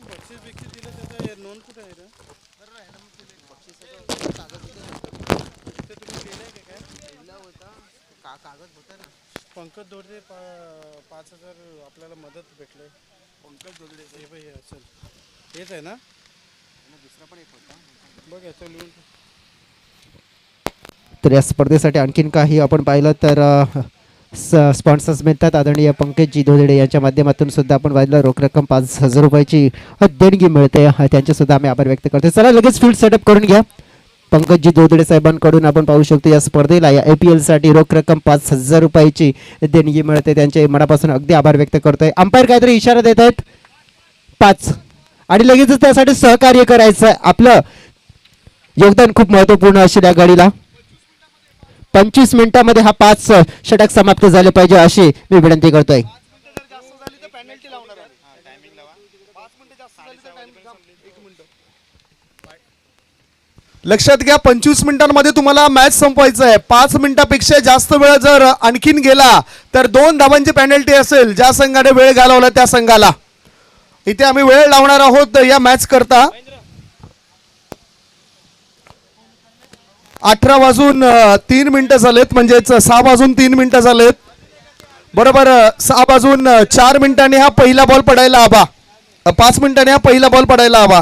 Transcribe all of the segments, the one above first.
बक्षीस बिक्षीस दिलं त्याचं नोंद कुठे आहे रे? ते तुम्ही केलंय का काय? कागद होता ना. पंकज दोडदे 5,000 आपल्याला मदत भेटले. पंकज दोडदे हे बाई असेल हेच आहे ना? दुसरा पण एक होता बघ याचं लिहून. तर या स्पर्धेसाठी आणखीन काही आपण पाहिलं तर स्पॉन्सर्स मिळतात. आदरणीय पंकजी धोदेडे यांच्या माध्यमातून सुद्धा आपण पाहिलं रोख रक्कम 5,000 रुपयाची देणगी मिळते. त्यांचे सुद्धा आम्ही आभार व्यक्त करतो. चला लगेच फील्ड सेटअप करून घ्या. पंकजी धोदेडे साहेबांकडून आपण पाहू शकतो या स्पर्धेला या IPL साठी रोख रक्कम 5,000 रुपयाची देणगी मिळते. त्यांचे मनापासून अगदी आभार व्यक्त करतोय. अंपायर काहीतरी इशारा देत आहेत 5 आणि लगेचच त्यासाठी सहकार्य करायचं. आपलं योगदान खूप महत्वपूर्ण असेल या गाडीला. 25 मिनिटांमध्ये हा 5 षटक समाप्त झाले पाहिजे अशी मी विनंती करतोय. लक्षात घ्या 25 मिनिटांमध्ये तुम्हाला मॅच संपवायचं आहे. 5 मिनिटापेक्षा जास्त वेळ जर आणखीन गेला तर 2 धावांची पेनल्टी असेल. ज्या संघाने वेळ घालवला त्या संघाला. इथे आम्ही वेळ लावणार आहोत या मॅच करता. 18 वाजून 3 मिनिटं झालेत म्हणजेच 6 वाजून 3 मिनिटं झालेत. बरोबर 6 वाजून 4 मिनिटांनी हा पहिला बॉल पडायला हवा. 5 मिनिटांनी हा पहिला बॉल पडायला हवा.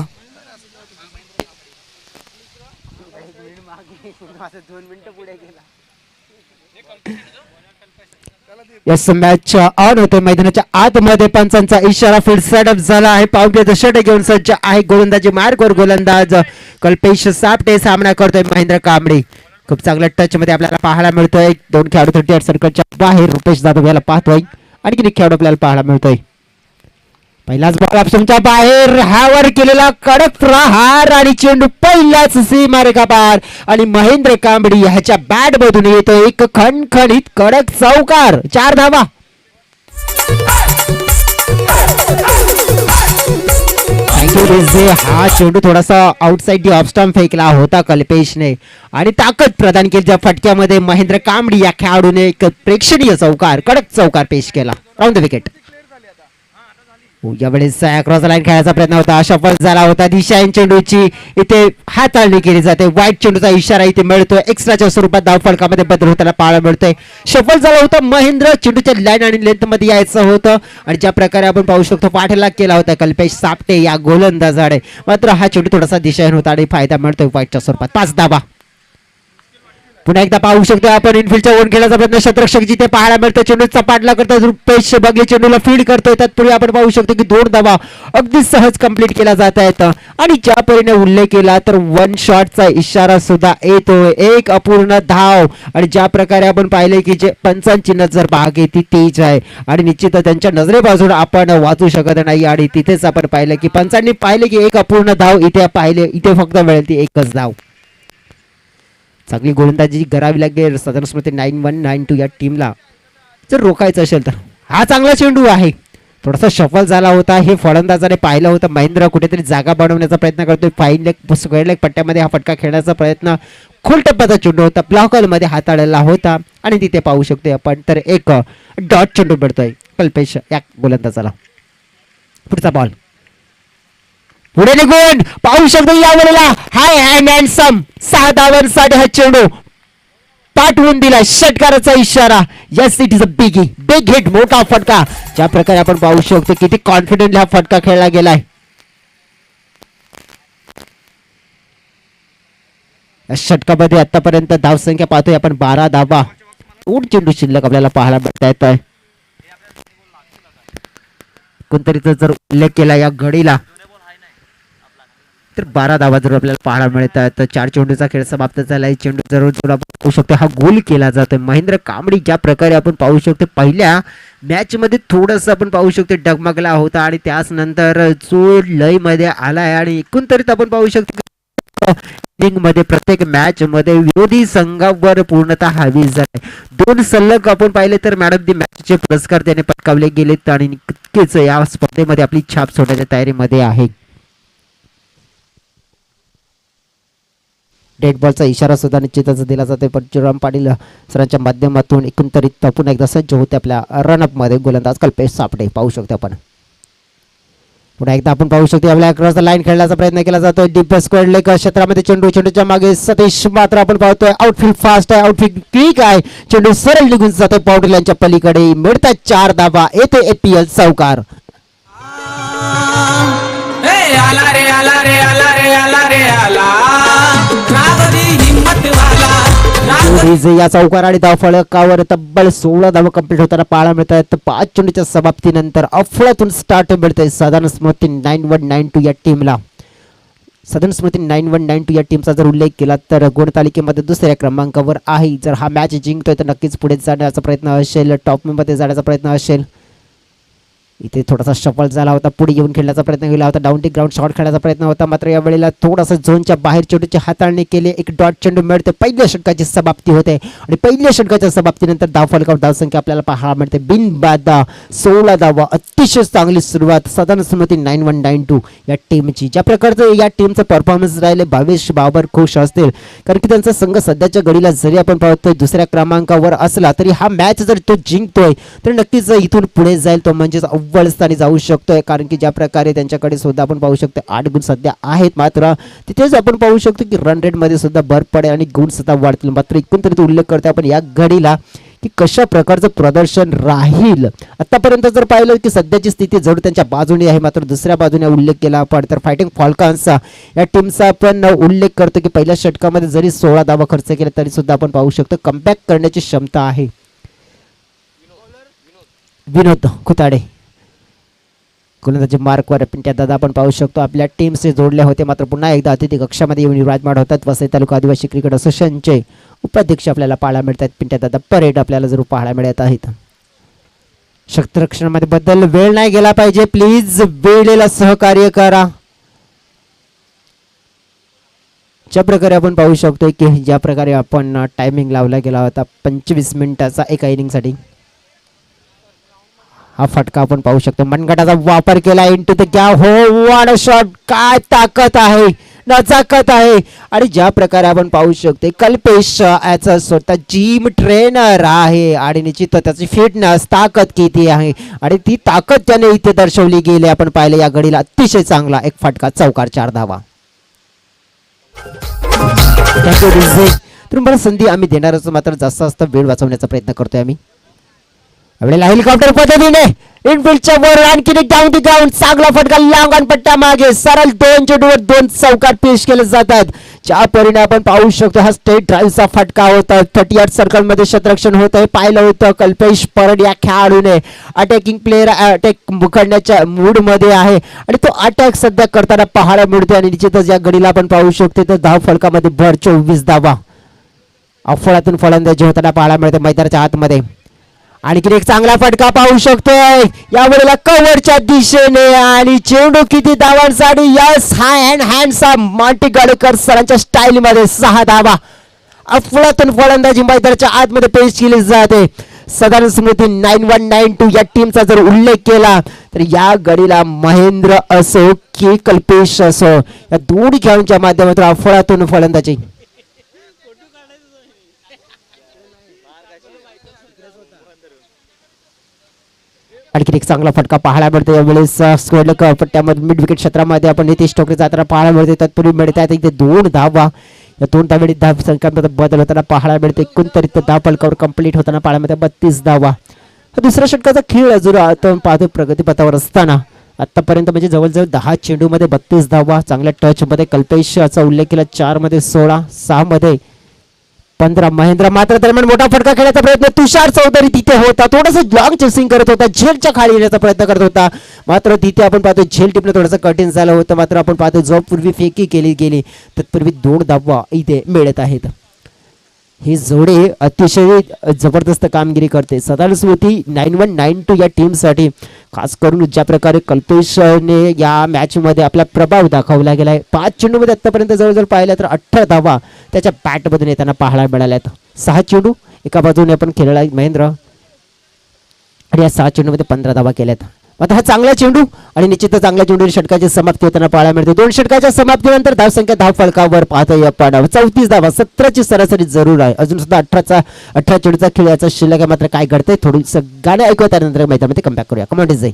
2 मिनिटं पुढे गेला. यस मॅच ऑन होते. मैदानाच्या आतमध्ये पंचांचा इशारा. फील्ड सेटअप झाला आहे. पावगे षटक घेऊन सज्ज आहे. गोलंदाजी मार्गवर गोलंदाज कल्पेश सापटे सामना करतोय महेंद्र कांबळे. खूप चांगल्या टच मध्ये आपल्याला पाहायला मिळतोय. 2 खेळाडू 38 सर्कलच्या बाहेर रुपेश जाधव याला पाहतोय. आणखी एक खेळाडू आपल्याला पाहायला मिळतोय. पहिलाच बॉल ऑप्शनच्या बाहेर हावर केलेला कडक प्रहार आणि चेंडू पहिल्याच सीमारेखा पार आणि महेंद्र कांबळे ह्याच्या बॅट मधून येतो एक खणखणीत कडक चौकार. 4 धावा. हा चेंडू थोडासा आउटसाइड दी ऑफ स्टंप फेकला होता कल्पेशने आणि ताकद प्रदान केली ज्या फटक्यामध्ये महेंद्र कांबळे या खेळाडूने एक प्रेक्षणीय चौकार कडक चौकार पेश केला. Round the wicket. यावेळेस क्रॉस लाईन खेळायचा प्रयत्न होता. सफल झाला होता. दिशाहीन चेंडूची इथे हाताळणी केली जाते. वाईट चेंडूचा इशारा इथे मिळतोय. एक्स्ट्राच्या स्वरूपात धाव फलकामध्ये बदल होताना पाहायला मिळतोय. सफल झाला होता महेंद्र. चेंडूच्या लाईन आणि लेंथ मध्ये यायचं होतं आणि ज्या प्रकारे आपण पाहू शकतो पाठलाग केला होता कल्पेश सापटे या गोलंदाजाने. मात्र हा चेंडू थोडासा दिशाहीन होता आणि फायदा मिळतोय वाईटच्या स्वरूपात. 5 धावा. पुन्हा एकदा पाहू शकतो आपण इनफिल्डच्या ओन खेळाचा प्रयत्न शतरक्षक जिथे पाहायला मिळतो. चेंडू चपाटला करतात. रुपेश बगले चेंडूला फीड करतोय. तत्पूर्वी आपण पाहू शकतो की 2 धावा अगदी सहज कंप्लीट केला जात आहेत आणि ज्या परीने उल्लेख केला तर 1 शॉटचा इशारा सुद्धा येतोय. एक अपूर्ण धाव आणि ज्या प्रकारे आपण पाहिले की जे पंचांची नजर बागे ती तेज आहे आणि निश्चितच त्यांच्या नजरेपासून आपण वाचू शकत नाही आणि तिथेच आपण पाहिलं की पंचांनी पाहिले की एक अपूर्ण धाव इथे पाहिले. इथे फक्त मिळेल ती एकच धाव. चांगली गोलंदाजी करावी लागेल सदन स्मृती 9192 या टीमला जर रोखायचं असेल तर. हा चांगला चेंडू आहे. थोडासा शफल झाला होता. हे फलंदाजाने पाहिलं होतं. महेंद्र कुठेतरी जागा बनवण्याचा प्रयत्न करतोय. फाईन लेग स्क्वेअर लेग पट्ट्यामध्ये हा फटका खेळण्याचा प्रयत्न. खोल टप्प्याचा चेंडू होता. ब्लॉकल मध्ये हाताळलेला होता आणि तिथे पाहू शकतोय आपण तर एक डॉट चेंडू पडतोय कल्पेश या गोलंदाजाला. पुढचा बॉल पुढे निघून पाहू शकतो या वेळेला हाय हँड अँड सम 6 धावांसाठी हा चेंडू पाठवून दिला. षटकाराचा इशारा. Yes it is a big hit. मोठा फटका. ज्या प्रकारे आपण पाहू शकतो किती कॉन्फिडेंटली हा फटका खेळला गेलाय. या षटकामध्ये आतापर्यंत धावसंख्या पाहतोय आपण 12 धावा. 2 चेंडू शिल्लक आपल्याला पाहायला मिळत आहेत. कोणतरी जर उल्लेख केला या घडीला तर 12 धावा जर आपल्याला पाहायला मिळतात. तर 4 चेंडूचा खेळ समाप्त झालाय. चेंडू जरूर जरूर आपण पाहू शकतो हा गोल केला जातोय. महेंद्र कांबळे ज्या प्रकारे आपण पाहू शकतो पहिल्या मॅच मध्ये थोडस आपण पाहू शकतो डगमगला होता आणि त्याच नंतर जो लय मध्ये आलाय आणि एकूणतरीत आपण पाहू शकतो मध्ये प्रत्येक मॅच मध्ये विरोधी संघावर पूर्णतः हावी झालाय. 2 सलग आपण पाहिले तर मॅन ऑफ द मॅच चे पुरस्कार त्याने पटकावले गेलेत आणि नक्कीच या स्पर्धेमध्ये आपली छाप सोडण्याच्या तयारीमध्ये आहे. डेड बॉलचा इशारा सुद्धा निश्चितच दिला जातो. परशुराम पाटील सरांच्या माध्यमातून एकंदरीत पुन्हा एकदा सज्ज होते आपल्या रनअप मध्ये गोलंदाज कल्पेश सापटे. पाहू शकतो आपण पुन्हा एकदा आपण पाहू शकतो आपल्या क्रॉस लाईन खेळण्याचा प्रयत्न केला जातोय डीप स्क्वेअर लेग क्षेत्रामध्ये चेंडूच्या मागे सतीश मात्र आपण पाहतोय आउटफील्ड फास्ट आहे आउटफील्ड क्विक आहे चेंडू सरळ निघून जातोय बाउंड्री लाईनच्या पलीकडे मिळतात 4 धावा येथे एपीएल चौकार. आला रे आला रे आला रे आला रे आला रावरी हिम्मत वाला या चौकार आणि धावफलकावर तब्बल 16 धावा कंप्लीट होताना पाहायला मिळत आहेत. 5 चेंडूच्या समाप्तीनंतर अफळातून स्टार्ट मिळतंय साधारण स्मृती 9192 या टीमला. साधारण स्मृती 9192 या टीमचा जर उल्लेख केला तर गुणतालिकेमध्ये दुसऱ्या क्रमांकावर आहे. जर हा मॅच जिंकतोय तर नक्कीच पुढे जाण्याचा प्रयत्न असेल टॉप मध्ये जाण्याचा प्रयत्न असेल. इथे थोडासा शफल झाला होता पुढे येऊन खेळण्याचा प्रयत्न केला होता डाऊन टिक ग्राउंड शॉट खेळण्याचा प्रयत्न होता मात्र या वेळेला थोडासा झोनच्या बाहेर चेंडूची हाताळणी केली एक डॉट चेंडू मिळते पहिल्या षटकाची समाप्ती होते आणि पहिल्या षटकाच्या समाप्तीनंतर धावफलकावर धावसंख्या आपल्याला पाहायला मिळते बिनबाद 16 धावा अतिशय चांगली सुरुवात साधारण स्मृती 9192 या टीमची. ज्या प्रकारचं या टीमचं परफॉर्मन्स राहिले भावेश बाबर खुश असतील कारण की त्यांचा संघ सध्याच्या घडीला जरी आपण पाहतोय दुसऱ्या क्रमांकावर असला तरी हा मॅच जर तो जिंकतोय तर नक्कीच इथून पुढे जाईल तो म्हणजे अव्वल स्थानी जाऊ शकतोय कारण की ज्या प्रकारे त्यांच्याकडे सुद्धा आपण पाहू शकतो 8 गुण सध्या आहेत मात्र तिथेच आपण पाहू शकतो की रन रेट मध्ये सुद्धा भर पडेल आणि गुण सुद्धा वाढतील. मात्र एकंदरीत उल्लेख करते आपण या घडीला की कशा प्रकारचं प्रदर्शन राहील. आतापर्यंत जर पाहिलं की सध्याची स्थिती जरूर त्यांच्या बाजूने आहे मात्र दुसऱ्या बाजूने उल्लेख केला आपण तर फायटिंग फॉल्कन्सचा या टीमचा आपण उल्लेख करतो की पहिल्या षटकामध्ये जरी 16 धावा खर्च केले तरी सुद्धा आपण पाहू शकतो कमबॅक करण्याची क्षमता आहे. विनोद खुताडे गोलंदाजी मार्कवर पिंट्या दादा आपण पाहू शकतो आपल्या टीमचे जोडले होते मात्र पुन्हा एकदा अतिथी कक्षामध्ये येऊन विराजमान होतात. वसई तालुका आदिवासी क्रिकेट असोसिएशनचे उपाध्यक्ष आपल्याला पाहायला मिळतात. पिंट्या दादा परेड आपल्याला जरूर पाहायला मिळत आहेत. शक्तिरक्षणामध्ये बद्दल वेळ नाही गेला पाहिजे प्लीज वेळेला सहकार्य करा. ज्या प्रकारे आपण पाहू शकतो की ज्या प्रकारे आपण टायमिंग लावला गेला होता 25 मिनिटाचा एका इनिंगसाठी हा फटका आपण पाहू शकतो मनगटाचा वापर केला इंटू द गॅप हो व्हाट अ शॉट काय ताकद आहे नजाकत आहे आणि ज्या प्रकारे आपण पाहू शकतो कल्पेश याचा स्वतः जिम ट्रेनर आहे आणि निश्चित त्याची फिटनेस ताकद किती आहे आणि ती ताकद त्याने इथे दर्शवली गेली आपण पाहिलं या घडीला अतिशय चांगला एक फटका चौकार 4 धावा. तुम्हाला संधी आम्ही देणारच मात्र जास्त वेळ वाचवण्याचा प्रयत्न करतोय आम्ही. वेळेला हेलिकॉप्टर पद्धतीने इनफिल्डच्या वर आणखी एक डाऊन दी ग्राउंड चांगला फटका लांगण पट्ट्या मागे सरळ 2 चेंडूवर 2 चौकार पेश केले जातात. ज्या परिणाम आपण पाहू शकतो हा स्टेट ड्राईव्हचा फटका होता 38 सर्कल मध्ये क्षेत्ररक्षण होत आहे पाहिलं होतं कल्पेश परड या खेळाडूने अटॅकिंग प्लेअर अटॅक करण्याच्या मूड मध्ये आहे आणि तो अटॅक सध्या करताना पाहायला मिळतो आणि निश्चितच या घडीला आपण पाहू शकतो तर धाव फलकामध्ये भर 24 धावा अफळातून फलंदाजी होताना पाहायला मिळते मैदानाच्या आतमध्ये. आणखी एक चांगला फटका पाहू शकतोय यावेळेला कव्हरच्या दिशेने आणि चेंडू किती धावांसाठी यस हँडचा मांटी गाडेकर सरांच्या स्टाईल मध्ये 6 धावा अफळातून फलंदाजी मैदानाच्या आतमध्ये पेश केली जाते. साधारण स्मृती 9192 या टीमचा जर उल्लेख केला तर या गडीला महेंद्र असो की कल्पेश असो या दोन्ही खेळाडूंच्या माध्यमातून अफळातून फलंदाजी आणखी एक चांगला फटका पाहायला मिळतो यावेळेस स्क्वेअर पट्ट्यामध्ये मिड विकेट क्षेत्रामध्ये आपण नितीश टोकरे जाताना पाहायला मिळते तत्पूर्वी मिळतात इथे 2 धावा या 2 धावेळी धाव संख्यामध्ये बदल होताना पाहायला मिळते एकंदरीत धाव फलकावर कंप्लीट होताना पाहायला मिळते 32 धावा. हा दुसऱ्या षटकाचा खेळ अजून आपण पाहतो प्रगतीपथावर असताना आतापर्यंत म्हणजे जवळजवळ 10 चेंडूमध्ये 32 धावा चांगल्या टच मध्ये कल्पेशचा उल्लेख केला 4 मध्ये 16 6 मध्ये 15 महेंद्र मात्र दरम्यान मोठा फटका खेळण्याचा प्रयत्न तुषार चौधरी तिथे होता थोडासा लॉंग चेसिंग करत होता झेलच्या खाली येण्याचा प्रयत्न करत होता मात्र तिथे आपण पाहतो झेल टिपणं थोडंसं कठीण झालं होतं मात्र आपण पाहतो जो पूर्वी फेकी केली गेली तत्पूर्वी 2 धावा इथे मिळत आहेत. ही जोडी अतिशय जबरदस्त कामगिरी करते. साधारण स्मृती 9192 या टीमसाठी खास करून ज्या प्रकारे कल्पेशने या मॅच मध्ये आपला प्रभाव दाखवला गेलाय 5 चेंडूमध्ये आतापर्यंत जवळजवळ पाहिलं तर 18 धावा त्याच्या बॅटमधून येताना पाहायला मिळाल्यात. 6 चेंडू एका बाजूने आपण खेळला महेंद्र आणि या 6 चेंडूमध्ये 15 धावा केल्यात. आता हा चांगला चेंडू आणि निश्चित चांगल्या चेंडू षटकाची समाप्ती होताना पाहायला मिळते. 2 षटकाच्या समाप्तीनंतर धावसंख्या धाव फलकावर पाहतोय आपण 34 धावा 17ची सरासरी जरूर आहे. अजून सुद्धा 18 चेंडूचा खेळ याचा शिल्लक आहे मात्र काय घडतंय थोडंसं गाणं ऐकूया त्यानंतर मैदानामध्ये कमबॅक करूया. कमेंट जाईल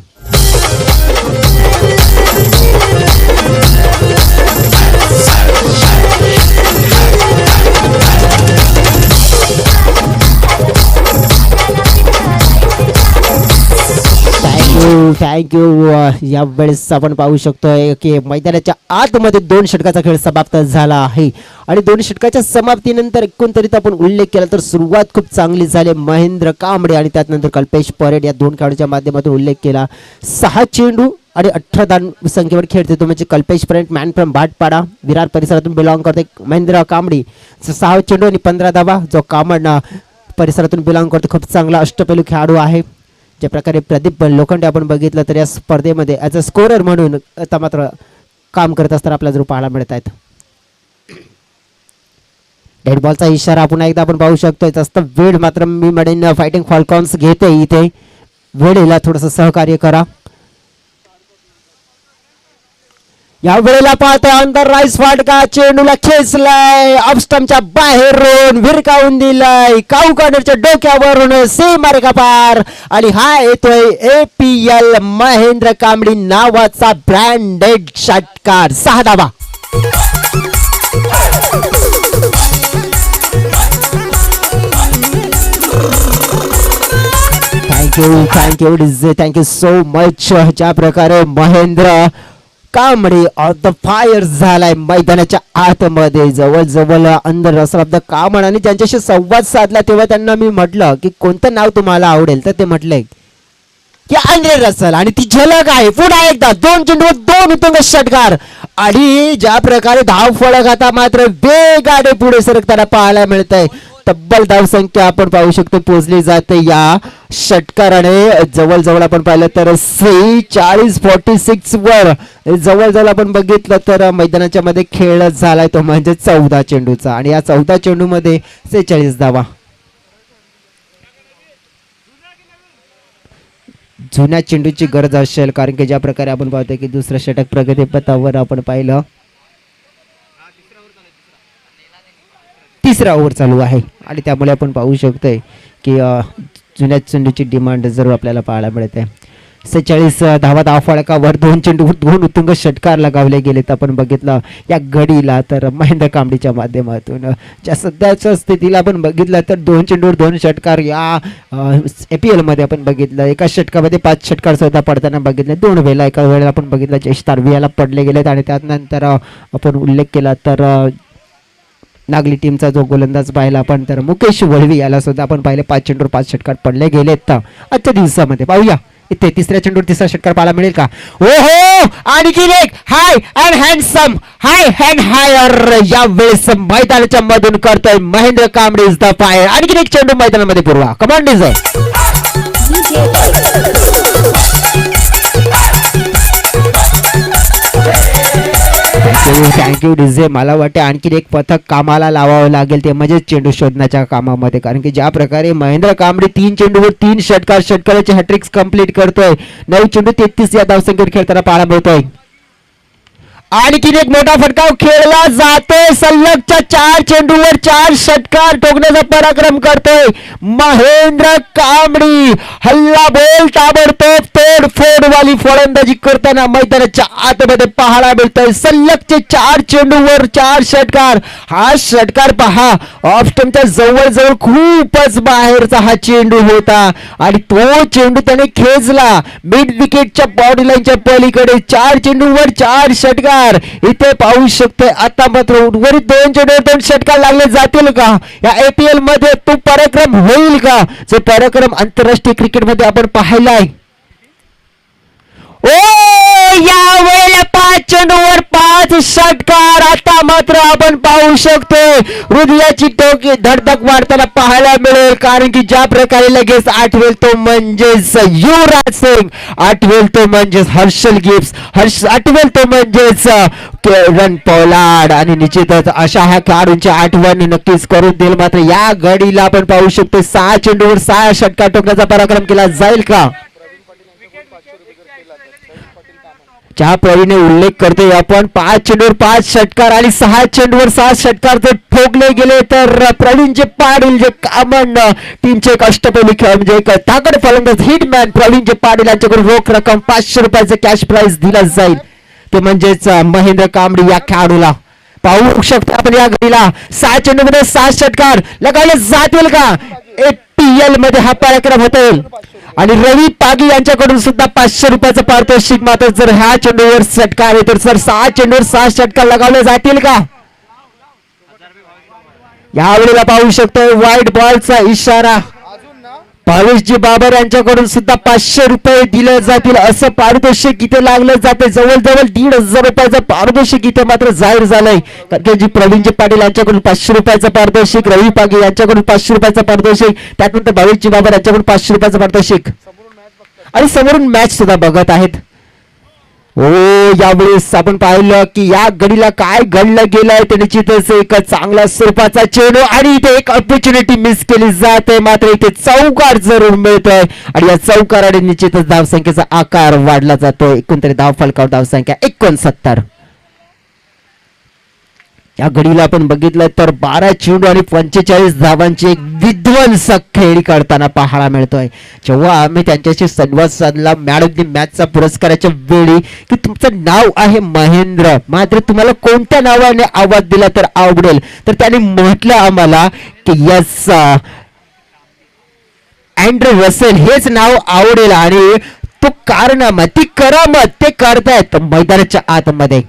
थँक्यू. यावेळेस आपण पाहू शकतोय की मैदानाच्या आतमध्ये 2 षटकाचा खेळ समाप्त झाला आहे आणि 2 षटकाच्या समाप्तीनंतर एकंदरीत आपण उल्लेख केला तर सुरुवात खूप चांगली झाली. महेंद्र कांबळे आणि त्यानंतर कल्पेश परेड या 2 खेळाडूच्या माध्यमातून उल्लेख केला. 6 चेंडू आणि 18 धान संख्येवर खेळते तो म्हणजे Kalpesh parade man from Bhatpada Virar परिसरातून बिलॉंग करते. महेंद्र कांबडी 6 चेंडू आणि 15 धावा जो कामड परिसरातून बिलॉंग करतो. खूप चांगला अष्टपैलू खेळाडू आहे. ज्या प्रकारे प्रदीप लोखंडे आपण बघितलं तर या स्पर्धेमध्ये ॲज अ स्कोरर म्हणून आता मात्र काम करत असताना आपल्याला जरूर पाहायला मिळत आहेत. डेड बॉलचा इशारा पुन्हा एकदा आपण पाहू शकतोय. जास्त वेळ मात्र मी म्हणेन फायटिंग फॉल्कॉन्स घेते इथे. वेळेला थोडंसं सहकार्य करा. या वेळेला पाहतोय अंतर राईस फाटका चेंडूला खेचलाय ऑफस्टमच्या बाहेरून भिरकावून दिलाय काऊ कॉर्नरच्या डोक्यावरून सीमारेखा पार आणि हा येतोय APL महेंद्र कांबळी नावाचा ब्रँडेड षटकार 6 धावा. Thank you DJ thank you so much. ज्या प्रकारे Mahendra Kamble on the fire झालाय मैदानाच्या आतमध्ये जवळजवळ अंदर रसलब्ध कामड आणि त्यांच्याशी संवाद साधला तेव्हा त्यांना मी म्हटलं की कोणतं नाव तुम्हाला आवडेल तर ते म्हटलंय की अँड्रे रसल आणि ती झलक आहे. पुन्हा एकदा 2 चेंडूवर 2 उत्तुंग षटकार आणि ज्या प्रकारे धाव फलक आता मात्र वेगाने पुढे सरकताना पाहायला मिळतंय. तब्बल धावसंख्या आपण पाहू शकतो पोहोचली जाते या षटकाराने. जवळजवळ आपण पाहिलं तर 46 वर जवळजवळ आपण बघितलं तर मैदानाच्या मध्ये खेळ झालाय तो म्हणजे 14 चेंडूचा आणि या 14 चेंडू मध्ये 46 धावा. जुन्या चेंडूची गरज असेल कारण की ज्या प्रकारे आपण पाहतोय की दुसरं षटक प्रगतीपथावर आपण पाहिलं 3रा ओव्हर चालू आहे आणि त्यामुळे आपण पाहू शकतोय की जुन्या चेंडूची डिमांड जरूर आपल्याला पाहायला मिळते. 46 धावा धाव फळकावर 2 चेंडू 2 उत्तुंग षटकार लगावले गेलेत. आपण बघितलं या घडीला तर महेंद्र कांबळीच्या माध्यमातून ज्या सध्याच्या स्थितीला आपण बघितलं तर 2 चेंडूवर 2 षटकार या APL मध्ये आपण बघितलं. एका षटकामध्ये 5 षटकार सुद्धा पडताना बघितले. 2 वेळेला एका वेळेला आपण बघितलं जयेश तारवियाला पडले गेलेत आणि त्यानंतर आपण उल्लेख केला तर नागली टीमचा जो गोलंदाज पाहिला आपण तर मुकेश वळवी याला सुद्धा आपण पाहिले 5 चेंडूवर 5 षटकार पडले गेलेत आजच्या दिवसामध्ये. पाहूया इथे 3ऱ्या चेंडूवर 3रा षटकार पाहायला मिळेल का. ओहो आणखी एक high and handsome high hand higher या वेळेस मैदानाच्या मधून करतोय Mahendra Kamble is the fire. आणखी एक चेंडू मैदानामध्ये पुरवा. Come on DJ. Thank you DJ. मला वाटते आणखी एक पथक कामाला लावावं लागेल ते म्हणजे चेंडू शोधण्याच्या कामामध्ये कारण की ज्या प्रकारे महेंद्र कांबळे 3 चेंडूवर 3 षटकाराचे हॅट्रिक्स कंप्लीट करतोय. 9 चेंडू 33 या धावसंख्येवर खेळताना पाहायला मिळतोय. आणखी एक मोठा फटका खेळला जातोय. सलगच्या 4 चेंडूवर 4 षटकार ठोकण्याचा पराक्रम करतोय महेंद्र कांबळे. हल्ला बोल ताबडतोब तोडफोड वाली फलंदाजी करताना मैदानाच्या आतमध्ये पाहायला मिळतोय. सलगचे 4 चेंडूवर 4 षटकार. हा षटकार पहा ऑफस्टमच्या जवळजवळ खूपच बाहेरचा हा चेंडू होता आणि तो चेंडू त्याने खेचला मिड विकेटच्या बॉडी लाईनच्या पलीकडे. 4 चेंडूवर 4 षटकार इथे पाहू शकतोय. आता मात्र उर्वरित 2 चेंडूवर 2 षटकार लागले जातील का या APL मध्ये. तो पराक्रम होईल का जो पराक्रम आंतरराष्ट्रीय क्रिकेटमध्ये आपण पाहिलाय. ओ या वेळेला 5 चेंडूवर 5 षटकार. आता मात्र आपण पाहू शकतोय हृदयाची टोकी धडधक वाढताना पाहायला मिळेल कारण की ज्या प्रकारे लगेच आठवेल तो म्हणजेच युवराज सिंग, आठवेल तो म्हणजेच हर्षल गिब्स, आठवेल तो म्हणजेच किरण पोलार्ड आणि निश्चितच अशा ह्या खेळाडूंची आठवण नक्कीच करून देईल. मात्र या घडीला आपण पाहू शकतो 6 चेंडूवर 6 षटकार ठोकण्याचा पराक्रम केला जाईल का. ज्या प्रवीणे उल्लेख करतोय आपण 5 चेंडूवर 5 षटकार आणि 6 चेंडूवर 6 षटकार जर ठोकले गेले तर प्रवीणचे पाटील जे कामन टीमचे एक अष्टपैलू खेळ म्हणजे एक ताकद फलंदाज हिटमॅन प्रवीणचे पाटील यांच्याकडून रोख रक्कम 500 रुपयाचे कॅश प्राइज दिला जाईल. ते म्हणजेच महेंद्र कांबळे या खेळाडूला. पाहू शकतो आपण या घडीला 6 चेंडूमध्ये 7 षटकार लगावले जातील का? APL मध्ये हा पराक्रम होतील. आणि रवी पागी यांच्याकडून सुद्धा 500 रुपयाचं पारितोषिक. मात्र जर ह्या चेंडूवर षटकार आहे तर सर 6 चेंडूवर 7 षटकार लगावले जातील का? यावेळेला पाहू शकतो व्हाईट बॉलचा इशारा. भावेशजी बाबर यांच्याकडून सुद्धा 500 रुपये दिले जातील असं पारितोषिक इथे लागलं जाते. जवळजवळ 1,500 रुपयाचं पारितोषिक इथे मात्र जाहीर झालंय. कारण की प्रवीणजी पाटील यांच्याकडून 500 रुपयाचं पारितोषिक, रवी पागे यांच्याकडून 500 रुपयाचं पारितोषिक, त्यानंतर भावेशजी बाबर यांच्याकडून 500 रुपयाचं पारितोषिक आणि समोरून मॅच सुद्धा बघत आहेत. हो, यावेळेस आपण पाहिलं की या गडीला काय घडलं गेलंय ते निश्चितच एक चांगला स्वरूपाचा चेंडू आणि इथे एक ऑपॉर्च्युनिटी मिस केली जाते. मात्र इथे चौकार जरूर मिळतोय आणि या चौकाराने निश्चितच धावसंख्येचा आकार वाढला जातो. एकूण तरी धाव फलकावर धावसंख्या 69. या घडीला आपण बघितलं तर 12 चेंडू आणि 45 धावांची एक विध्वंसक खेळी करताना पाहायला मिळतोय. जेव्हा आम्ही त्यांच्याशी संवाद साधला मॅन ऑफ द मॅचचा पुरस्काराच्या वेळी की तुमचं नाव आहे महेंद्र, मात्र तुम्हाला कोणत्या नावाने आवाज दिला तर आवडेल, तर त्याने म्हटलं आम्हाला की यस अँड्रे रसेल हेच नाव आवडेल. आणि तो कारनामा ती करामत ते करतायत मैदानाच्या आतमध्ये.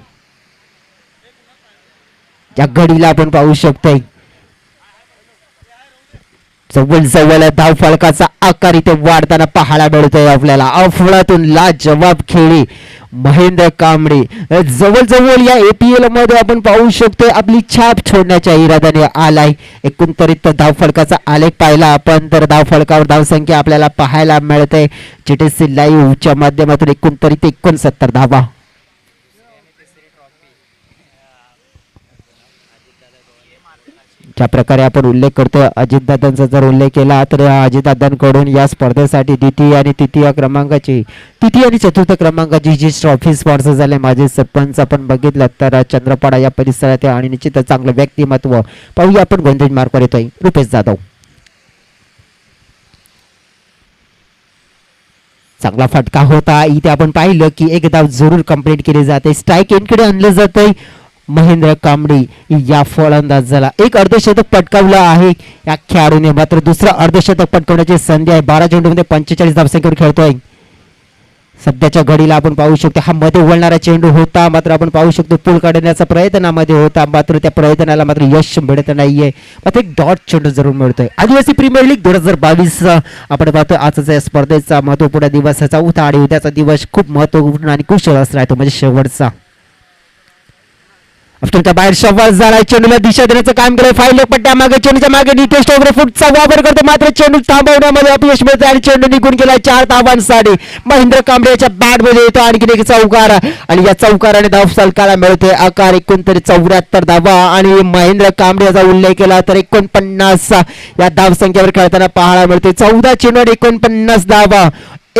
या घडीला आपण पाहू शकतोय जवळ धाव फलकाचा आकार इथे वाढताना पाहायला मिळतोय आपल्याला. अफळातून लाजवाब खेळी महेंद्र कांबळे जवळजवळ या APL मध्ये आपण पाहू शकतोय आपली छाप छोडण्याच्या इराद्याने आलाय. एकंदरीत धाव फलकाचा आलेख पाहिला आपण तर धाव फलकावर धावसंख्या आपल्याला पाहायला मिळते. GTC लाईव्ह च्या माध्यमातून एकंदरीत 69 धावा. ज्या प्रकारे आपण उल्लेख करतोय अजितदादांचा जर उल्लेख केला तर अजितदादांकडून या स्पर्धेसाठी द्वितीय आणि चतुर्थ क्रमांकाची जी ट्रॉफी स्पॉन्सर झाले माजी सरपंच आपण बघितलं तर चंद्रपाडा या परिसरात आणि निश्चितच चांगलं व्यक्तिमत्व. पाहूया आपण गोंधळ मार्कवर येतोय रुपेश जाधव. चांगला फटका होता इथे आपण पाहिलं की एक धाव जरूर कंप्लीट केली जाते. स्ट्राईक एंडकडे आणलं जातंय महेंद्र कांबळे या फलंदाजाला. एक अर्धशतक पटकावलं आहे या खेळाडूने, मात्र दुसरं अर्धशतक पटकावण्याची संधी आहे. 12 चेंडूमध्ये 45 धावसंख्येवर खेळतोय. सध्याच्या घडीला आपण पाहू शकतो हा मध्ये वळणारा चेंडू होता, मात्र आपण पाहू शकतो पूल काढण्याचा प्रयत्नामध्ये होता, मात्र त्या प्रयत्नाला मात्र यश मिळत नाहीये. मात्र एक डॉट चेंडू जरूर मिळतोय. आदिवासी प्रीमियर लीग 2022 आपण पाहतो आजचा या स्पर्धेचा महत्वपूर्ण दिवस, चौथा आणि उद्याचा दिवस खूप महत्वपूर्ण आणि कुशल असणार आहे तो म्हणजे शेवटचा. अफटनच्या बाहेर शवास झाला, चेंडूला दिशा देण्याचं काम केलं. फाईल पट्ट्या मागे चेंडूच्या मागे नितेश टोगरे फुटचा वापर करतो, मात्र चेंडू थांबवण्यामध्ये अपयश मिळते आणि चेंडू निघून गेला. 4 धावांसाठी महेंद्र कांबळे याच्या बॅट मध्ये येतो आणखी एक चौकार आणि या चौकाराने धाव फलकाला मिळते आकार 69 74 धावा. आणि महेंद्र कांबळे याचा उल्लेख केला तर 49 या धाव संख्येवर खेळताना पाहायला मिळते. 14 चेंडू आणि 49 धावा.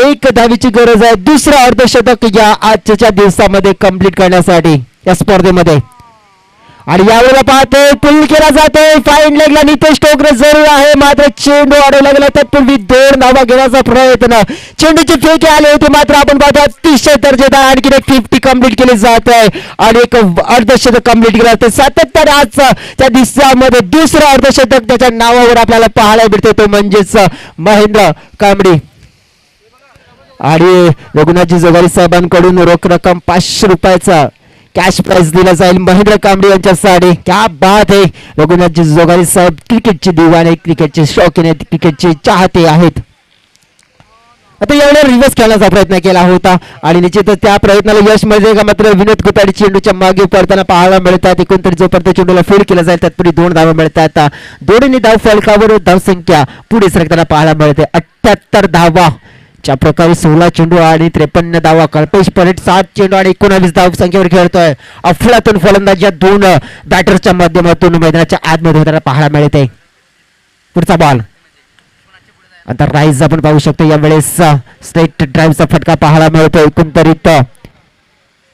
एक धावीची गरज आहे दुसरं अर्धशतक या आजच्या दिवसामध्ये कंप्लीट करण्यासाठी या स्पर्धेमध्ये. आणि यावेळेला पाहते पुल केला जातोय फाईन लेगला नितेश टोकरे जरूर आहे, मात्र चेंडू अडवला गेला. तत्पूर्वी 2 धावा घेण्याचा प्रयत्न, चेंडूची फेकी आली होती, मात्र आपण पाहतो अतिशय दर्जेदार आणखी एक 50 कंप्लीट केली जात आहे आणि एक अर्धशतक कंप्लीट केलं जातं. 77 आजचा त्या दिवसामध्ये दुसरं अर्धशतक त्याच्या नावावर आपल्याला पाहायला मिळते तो म्हणजेच महेंद्र कांबळे. आणि रघुनाथजी जोगारी साहेबांकडून रोख रक्कम 500 रुपयाचा कॅश प्राइज दिला जाईल महेंद्र कांबळे यांच्यासाठी. क्या बात आहे. रघुनाथजी जोगारी साहेब क्रिकेटचे दिवाने, क्रिकेटचे शौकीन आहेत, क्रिकेटचे चाहते आहेत. आता एवढ्या रिव्हर्स खेळण्याचा प्रयत्न केला होता आणि निश्चितच त्या प्रयत्नाला यश मिळते का, मात्र विनोद कुताडी चेंडूच्या मागे पडताना पाहायला मिळतात. एकूण जोपर्यंत चेंडूला फील्ड केला जाईल तत्पूर्वी 2 धावा मिळतात. दोन्ही धाव फलकावर धावसंख्या पुढे सरकताना पाहायला मिळते 78 धावा. ज्या प्रकारे 16 चेंडू आणि 53 धावा. कल्पेश परेट 7 चेंडू आणि 19 धाव संख्येवर खेळतोय. अफलातून फलंदाज या 2 बॅटर्सच्या माध्यमातून मैदानाच्या आतमध्ये होताना पाहायला मिळते. पुढचा बॉल आता राईज आपण पाहू शकतो यावेळेस स्ट्रेट ड्राईव्हचा फटका पाहायला मिळतो. एकंदरीत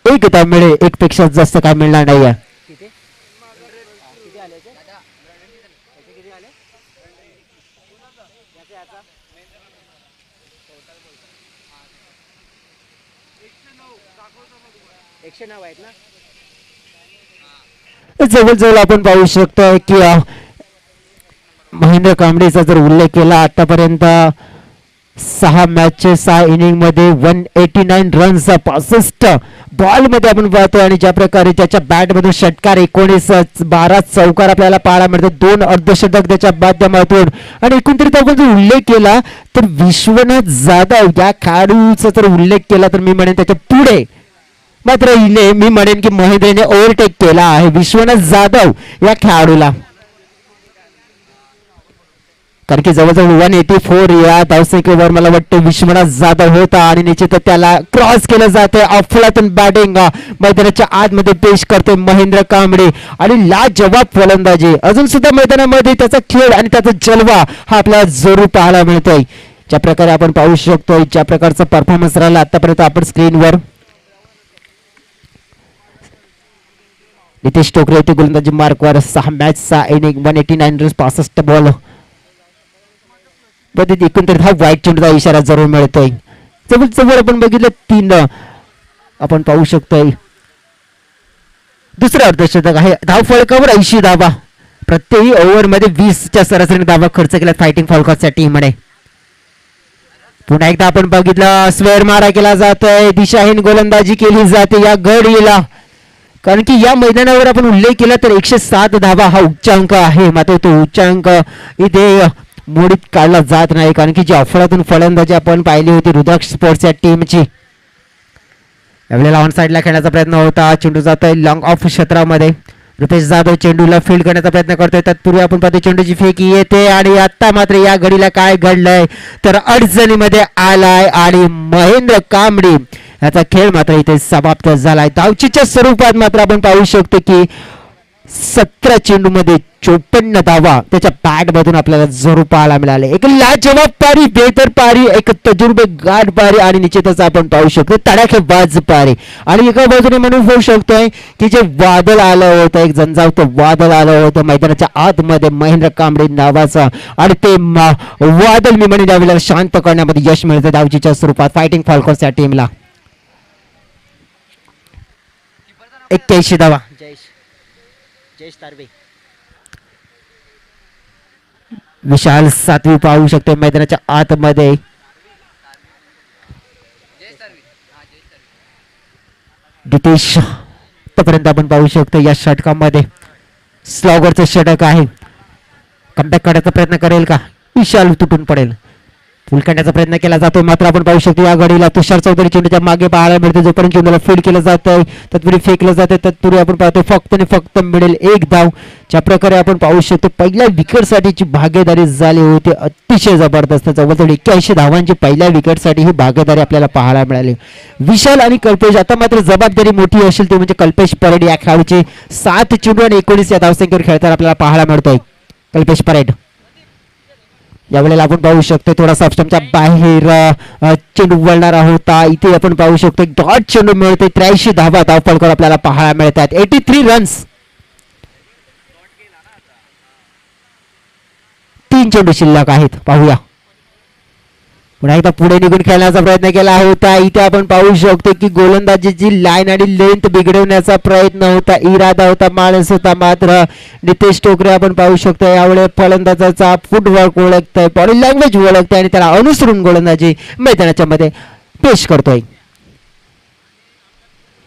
एक धाव मिळेल, एक पेक्षा जास्त काय मिळणार नाहीये. 109 आहेत ना. जवळजवळ आपण पाहू शकतो की महेंद्र कांबळेचा जर उल्लेख केला आतापर्यंत 6 मॅचचे 6 इनिंग मध्ये 189 रन्स 65 बॉल मध्ये आपण पाहतो आणि ज्या प्रकारे त्याच्या बॅट मधून षटकार 19 12 चौकार आपल्याला पाहायला मिळतो 2 अर्धशतक त्याच्या माध्यमातून आणि एकंदरीत आपण जर उल्लेख केला तर विश्वनाथ जाधव या खेळाडूचा जर उल्लेख केला तर मी म्हणेन त्याच्या पुढे मात्र हिने मी म्हणेन की महेंद्रने ओव्हरटेक केला आहे विश्वनाथ जाधव या खेळाडूला कारण की जवळजवळ 184 या धावसंख्येवर मला वाटतं विश्वनाथ जाधव होता आणि निश्चितच त्याला क्रॉस केलं जाते अफलातून बॅटिंग मैदानाच्या आतमध्ये पेश करते महेंद्र कांबळे आणि लाजवाब फलंदाजी अजून सुद्धा मैदानामध्ये त्याचा खेळ आणि त्याचा जलवा हा आपल्याला जरूर पाहायला मिळतोय ज्या प्रकारे आपण पाहू शकतोय ज्या प्रकारचा परफॉर्मन्स राहिला आतापर्यंत आपण स्क्रीनवर नितेश टोकरे येथे गोलंदाजी मार्कवर 6 मॅच 6 इनिंग 189 रन्स 65 बॉल एकंदरीत हा वाईट चेंडूचा इशारा जरूर मिळतोय जवळ आपण बघितलं 3 आपण पाहू शकतोय दुसरं अर्धशतक आहे धाव फलकावर 80 धावा प्रत्येक ओव्हर मध्ये 20च्या सरासरी धावा खर्च केला फायटिंग फॉल्कॉसच्या टीमने पुन्हा एकदा आपण बघितलं स्वेअर मारा केला जातोय दिशाहीन गोलंदाजी केली जाते या घडीला कारण की या मैदानावर आपण उल्लेख केला तर 107 धावा हा उच्चांक आहे मात्र तो उच्चांक इथे मोडीत काढला जात नाही कारण की जी अफलातून फलंदाजी आपण पाहिली होती रुद्राक्ष स्पोर्ट्स या टीमची यावेळेला ऑन साईडला खेळण्याचा प्रयत्न होता चेंडू जातोय लॉंग ऑफ क्षेत्रामध्ये रुपेश जाधव चेंडूला फील्ड करण्याचा प्रयत्न करतोय तत्पूर्वी आपण पाहतो चेंडूची फेकी येते आणि आता मात्र या घडीला काय घडलंय तर अडचणीमध्ये आलाय आणि महेंद्र कांबळे याचा खेळ मात्र इथे समाप्त झालाय धावचीच्या स्वरूपात मात्र आपण पाहू शकतो की 17 चेंडू मध्ये 54 धावा त्याच्या बॅट मधून आपल्याला जरूर पाहायला मिळाले एक लाजवाब पारी बेहतर पारी एक तजुर्बेगार पारी आणि निश्चितच आपण पाहू शकतो तडाखेबाज पारी आणि एका बाजूने म्हणून होऊ शकतोय की जे वादळ आलं होतं एक झंझावतं वादळ आलं होतं मैदानाच्या आतमध्ये महेंद्र कांबळे नावाचं आणि ते वादळ मी म्हणेन यावेळेला शांत करण्यामध्ये यश मिळतं धावचीच्या स्वरूपात फायटिंग फॉल्कॉन्स या टीमला 81 धावा जयेश तारवे विशाल 7वी पाहू शकतो मैदानाच्या आतमध्ये नितेश तोपर्यंत आपण पाहू शकतो या षटकामध्ये स्लॉगरचं षटक आहे कमबॅक करण्याचा प्रयत्न करेल का विशाल तुटून पडेल फुल करण्याचा प्रयत्न केला जातो मात्र आपण पाहू शकतो या घडीला तुषार चौधरी चेंडूच्या मागे पाहायला मिळते जोपर्यंत चेंडूला फील्ड केलं जातंय तत्पूर्वी फेकलं जाते तत्पूर्वी आपण पाहतो फक्त आणि फक्त मिळेल 1 धाव ज्या प्रकारे आपण पाहू शकतो पहिल्या विकेटसाठीची भागीदारी झाली होती अतिशय जबरदस्त जवळजवळ 81 धावांची पहिल्या विकेटसाठी ही भागीदारी आपल्याला पाहायला मिळाली विशाल आणि कल्पेश आता मात्र जबाबदारी मोठी असेल ती म्हणजे कल्पेश परेड या खेळाडूची 7 चेंडू आणि 19 या धावसंख्येवर खेळताना आपल्याला पाहायला मिळतोय कल्पेश परेड यावेळेला आपण पाहू शकतो थोडासा स्टंपच्या बाहेर चेंडू वळणारा होता इथे आपण पाहू शकतो डॉट चेंडू मिळते 83 धावा धावफलकावर आपल्याला पाहायला मिळतात 83 रन्स 3 चेंडू शिल्लक आहेत पाहूया पुन्हा एकदा पुढे निघून खेळण्याचा प्रयत्न केला होता इथे आपण पाहू शकतो की गोलंदाजीची लाईन आणि लेंथ बिघडवण्याचा प्रयत्न होता इरादा होता माणूस होता मात्र नितेश टोकरे आपण पाहू शकतो यावेळी फलंदाजाचा फुटवर्क ओळखतोय बॉडी लँग्वेज ओळखतोय आणि त्याला अनुसरून गोलंदाजी मैदानाच्या मध्ये पेश करतोय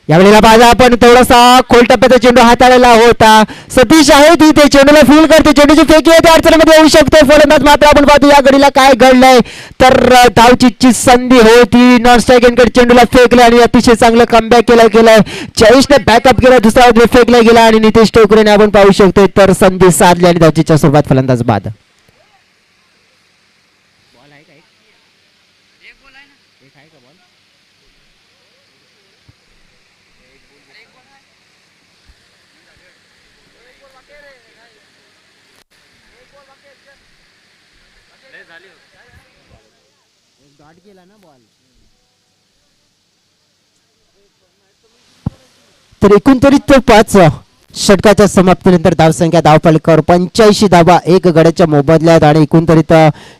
यावेळेला बाजा आपण थोडासा खोल टप्प्याचा चेंडू हाताळलेला होता सतीश आहे तिथे चेंडूला फील्ड करते चेंडूची फेकी येते अडचणीमध्ये येऊ शकतो फलंदाज मात्र आपण पाहतो या घडीला काय घडलंय तर धावचीची संधी होती नॉन स्ट्राईक एंडकडे चेंडूला फेकलं आणि अतिशय चांगलं कमबॅक केलंय जयेशने बॅकअप केला दुसरा फेकला गेला आणि नितेश टोकरेने आपण पाहू शकतो तर संधी साधली आणि धावचीच्या सुरुवात फलंदाज बाद तर एकूणतरीत 5 षटकाच्या समाप्तीनंतर धावसंख्या धावफलकावर 85 धावा 1 गड्याच्या मोबदल्यात आणि एकूणतरीत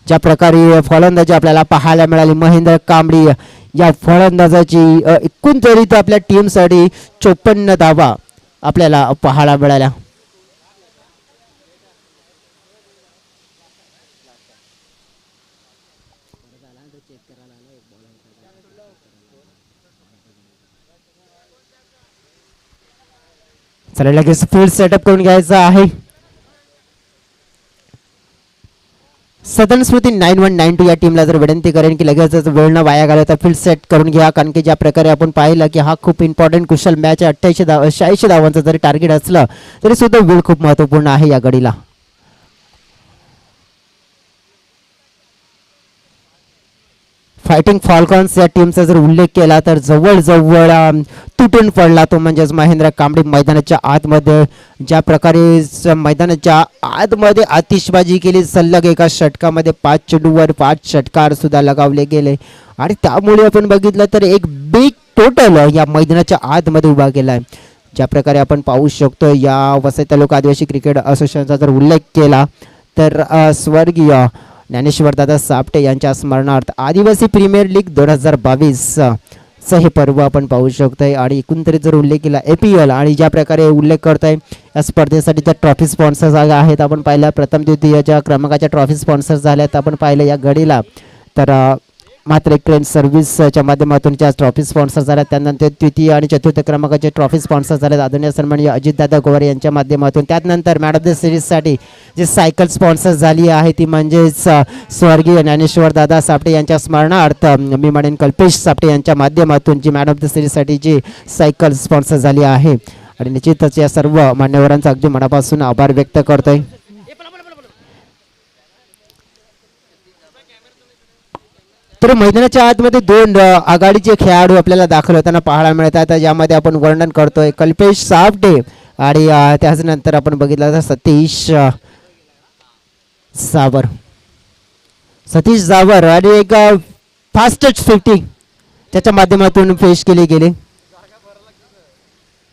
ज्या प्रकारे फलंदाजी आपल्याला पाहायला मिळाली महेंद्र कांबळे या फलंदाजाची एकूण तरी तर आपल्या टीमसाठी 54 धावा आपल्याला पाहायला मिळाल्या. चला लगेच फील्ड सेटअप करून घ्यायचा आहे. सदन स्मृती 9192 या टीमला जर विनंती करेन की लगेचच वेळ न वाया घालवता फील्ड सेट करून घ्या, कारण की ज्या प्रकारे आपण पाहिलं की हा खूप इम्पॉर्टंट कुशल मॅच आहे. 86 धावांचं जरी टार्गेट असलं तरी सुद्धा वेळ खूप महत्त्वपूर्ण आहे या गडीला. फायटिंग फॉल्कॉन्स या टीमचा जर उल्लेख केला तर जवळजवळ तुटून पडला तो म्हणजेच महेंद्र कांबळे. मैदानाच्या आतमध्ये ज्या प्रकारे मैदानाच्या आतमध्ये आतिषबाजी केली, सलग एका षटकामध्ये 5 चेंडूवर 5 षटकार सुद्धा लगावले गेले आणि त्यामुळे आपण बघितलं तर एक बिग टोटल या मैदानाच्या आतमध्ये उभा केला आहे. ज्या प्रकारे आपण पाहू शकतो या वसई तालुका आदिवासी क्रिकेट असोसिएशनचा जर उल्लेख केला तर स्वर्गीय ज्ञानेश्वर दादा सापटे यांच्या स्मरणार्थ आदिवासी प्रीमियर लीग 2022 चं हे पर्व आपण पाहू शकतोय. आणि एकंदरीत जर उल्लेख केला APL आणि ज्या प्रकारे उल्लेख करतोय या स्पर्धेसाठी ज्या ट्रॉफी स्पॉन्सर्स आहेत आपण पाहिलं, प्रथम द्वितीयच्या क्रमांकाच्या ट्रॉफी स्पॉन्सर्स झाल्यात आपण पाहिलं या घडीला. तर मात्र एक ट्रेन सर्व्हिसच्या माध्यमातून ज्या ट्रॉफी स्पॉन्सर झाल्या, त्यानंतर तृतीय आणि चतुर्थ क्रमांकाचे ट्रॉफी स्पॉन्सर झाले आदरणीय सन्माननीय अजितदादा गोवारे यांच्या माध्यमातून. त्यानंतर मॅन ऑफ द सिरीजसाठी जे सायकल स्पॉन्सर झाली आहे ती म्हणजेच स्वर्गीय ज्ञानेश्वर दादा सापटे यांच्या स्मरणार्थ मी म्हणेन कल्पेश सापटे यांच्या माध्यमातून जी मॅन ऑफ द सिरीजसाठी जी सायकल स्पॉन्सर झाली आहे. आणि निश्चितच या सर्व मान्यवरांचा अगदी मनापासून आभार व्यक्त करतोय. तर मैदानाच्या आतमध्ये 2 आघाडीचे खेळाडू आपल्याला दाखल होताना पाहायला मिळतात, ज्यामध्ये आपण वर्णन करतोय कल्पेश सापटे आणि त्याच्यानंतर आपण बघितलं तर सतीश जावर आणि एक फास्टेस्ट 50 त्याच्या माध्यमातून पेश केले गेले.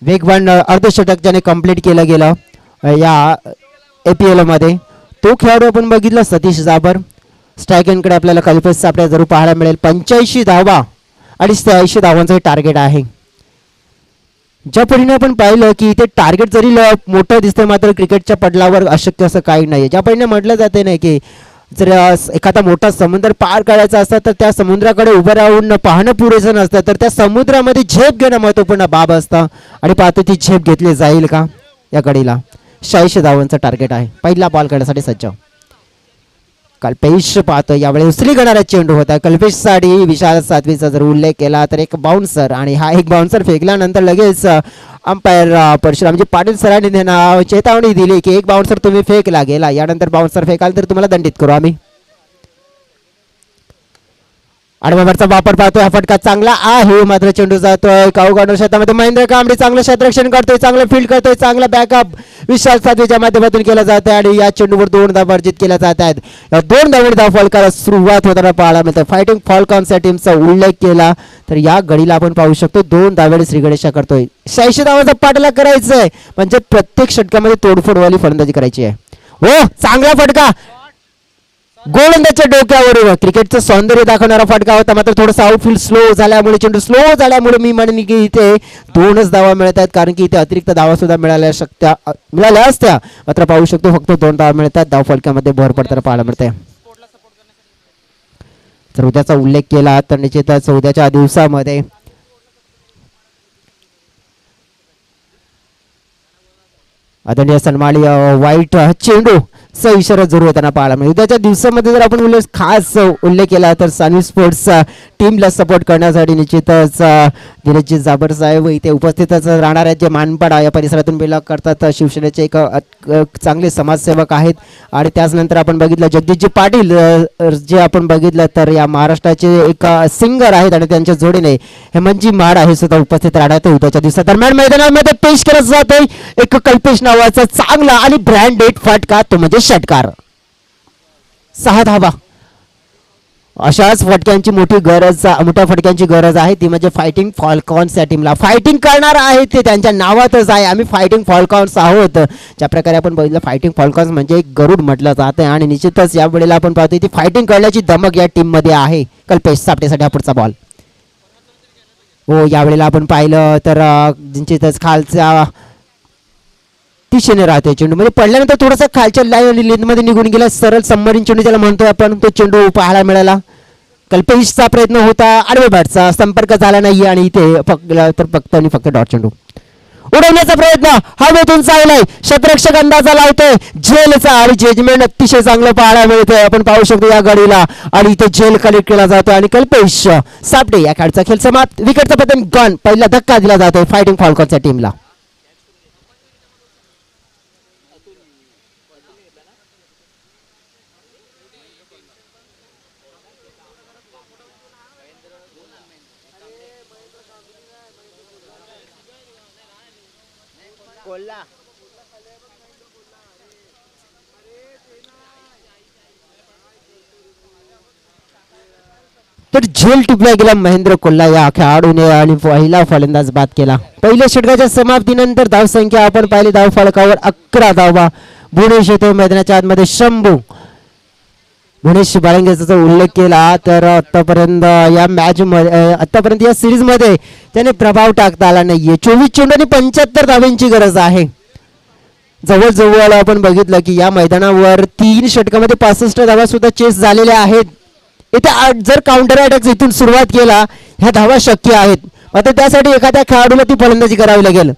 वेगवान अर्धशतक ज्याने कंप्लीट केलं गेलं या APL मध्ये तो खेळाडू आपण बघितला सतीश जाबर. स्ट्रायकरकडे आपल्याला कल्पेश सापटे जरूर पाहायला मिळेल. 85 धावा आणि 83 धावांचं टार्गेट आहे. ज्या परीने आपण पाहिलं की इथे टार्गेट जरी मोठं दिसतंय मात्र क्रिकेटच्या पडलावर अशक्य असं काही नाही. ज्या परीने म्हटलं जाते नाही की जर एखादा मोठा समुद्र पार करायचा असता तर त्या समुद्राकडे उभं राहून पाहणं पुरेसं नसतं, तर त्या समुद्रामध्ये झेप घेणं महत्त्वपूर्ण बाब असतं. आणि पाहतो ती झेप घेतली जाईल का या कडीला. 86 धावांचं टार्गेट आहे. पहिला बॉल करण्यासाठी सज्ज कल्पेश पाहतो यावेळी उचली घेणारा चेंडू होता. कल्पेशसाठी विशाल सातवीचा जर उल्लेख केला तर एक बाउन्सर आणि हा एक बाउन्सर फेकल्यानंतर लगेच अंपायर परशुरामजी पाटील सरांनी त्यांना चेतावणी दिली की एक बाउन्सर तुम्ही फेकला गेला, यानंतर बाउन्सर फेकाल तर तुम्हाला दंडित करू आम्ही. आडवावरचा वापर पाहतोय, हा फटका चांगला आहे मात्र चेंडू जातोय काऊगाडो शेतामध्ये. महेंद्र कांबळे चांगलं क्षेत्ररक्षण करतोय, चांगलं फील्ड करतोय, चांगला बॅकअप विशाल सातवीच्या माध्यमातून केला जात आहे आणि या चेंडूवर 2 धावा अर्जित केल्या जात आहेत. या 2 धावांनी धाव फलकाला सुरुवात होताना पाहायला मिळते. फायटिंग फॉल्कॉन्स या टीमचा उल्लेख केला तर या गडीला आपण पाहू शकतो 2 धावेने श्रीगणेशा करतोय. 86 धावांचा पाठला करायचा आहे म्हणजे प्रत्येक षटकामध्ये तोडफोडवाली फलंदाजी करायची आहे. हो चांगला फटका गोलंदाजच्या डोक्यावर. क्रिकेटचं सौंदर्य दाखवणारा फटका होता मात्र थोडासा आउटफील्ड स्लो झाल्यामुळे चेंडू स्लो झाल्यामुळे मी म्हणेन की इथे 2च धावा मिळत आहेत, कारण की इथे अतिरिक्त धावा सुद्धा मिळाल्या असत्या मात्र पाहू शकतो फक्त 2 धावा मिळतात. धाव फलकामध्ये भर पडताना पाहायला मिळते. जर उद्याचा उल्लेख केला तर निश्चितच उद्याच्या दिवसामध्ये आदरणीय सन्माननीय वाईट चेंडू चा इशारा जरूर होताना पाहायला मिळेल. उद्याच्या दिवसामध्ये जर आपण खास उल्लेख केला तर सानवी स्पोर्ट्स टीमला सपोर्ट करण्यासाठी निश्चितच दिनेशजी जाबर साहेब इथे उपस्थितच राहणार आहेत, जे मानपाडा या परिसरातून बिलॉंग करतात. शिवसेनेचे एक चांगले समाजसेवक आहेत. आणि त्याचनंतर आपण बघितलं जगदीशजी पाटील जे आपण बघितलं तर या महाराष्ट्राचे एक सिंगर आहेत आणि त्यांच्या जोडीने हेमंतजी माड हे सुद्धा उपस्थित राहणार आहेत. उद्याच्या दिवसादरम्यान मैदानामध्ये पेश केला जातोय एक कल्पेश नावाचा चांगला आणि ब्रँडेड फटका, तो म्हणजे षटकार. 6 धावा. अशाच फटक्यांची मोठ्या फटक्यांची गरज आहे, ती म्हणजे फायटिंग फॉल्कॉन्स या टीमला. फायटिंग करणार आहे ते त्यांच्या नावातच आहे, आम्ही फायटिंग फॉल्कॉन्स आहोत. ज्या प्रकारे आपण बघितलं फायटिंग फॉल्कॉन्स म्हणजे एक गरुड म्हटलं जातं आणि निश्चितच या वेळेला आपण पाहतोय ती फायटिंग करण्याची धमक या टीम मध्ये आहे. कल्पेश सापटेसाठी हा पुढचा बॉल हो यावेळेला आपण पाहिलं तर जिंचितच खालचा दिशेने राहते चेंडू म्हणजे पडल्यानंतर थोडासा खालच्या लाईन मध्ये निघून गेला सरळ सबमरीन चेंडू ज्याला म्हणतोय आपण तो चेंडू पाहायला मिळाला. कल्पेशचा प्रयत्न होता आडवे बॅटचा संपर्क झाला नाही आणि इथे फक्त आणि फक्त डॉट चेंडू उडवण्याचा प्रयत्न हवेतून चाललाय. क्षेत्ररक्षक अंदाजा लावतोय झेलचा आणि जजमेंट अतिशय चांगलं पाहायला मिळतंय आपण पाहू शकतो या गाडीला आणि इथे झेल कलेक्ट केला जातो आणि कल्पेश सापडे या खेळचा खेळ समाप्त. विकेटचा पतन गन पहिला धक्का दिला जातोय फायटिंग फॉल्कॉनच्या टीमला. तर झेल टिपला गेला महेंद्र कोल्हा या खेळाडूने आणि पहिला फलंदाज बाद केला. पहिल्या षटकाच्या समाप्तीनंतर धावसंख्या आपण पाहिली धाव फलकावर 11 धावा. भुवनेश येथे मैदानाच्या आतमध्ये शंभू भुवनेश बाळंगेचा जर उल्लेख केला तर आतापर्यंत या मॅच मध्ये आतापर्यंत या सिरीज मध्ये त्याने प्रभाव टाकता आला नाहीये. 24 चेंडू आणि 75 धावांची गरज आहे. जवळजवळ आपण बघितलं की या मैदानावर 3 षटकामध्ये 65 धावा सुद्धा चेस झालेल्या आहेत. इथे जर काउंटर अटॅक इथून सुरुवात केला ह्या धावा शक्य आहेत मात्र त्यासाठी एखाद्या खेळाडूला ती फलंदाजी करावी लागेल.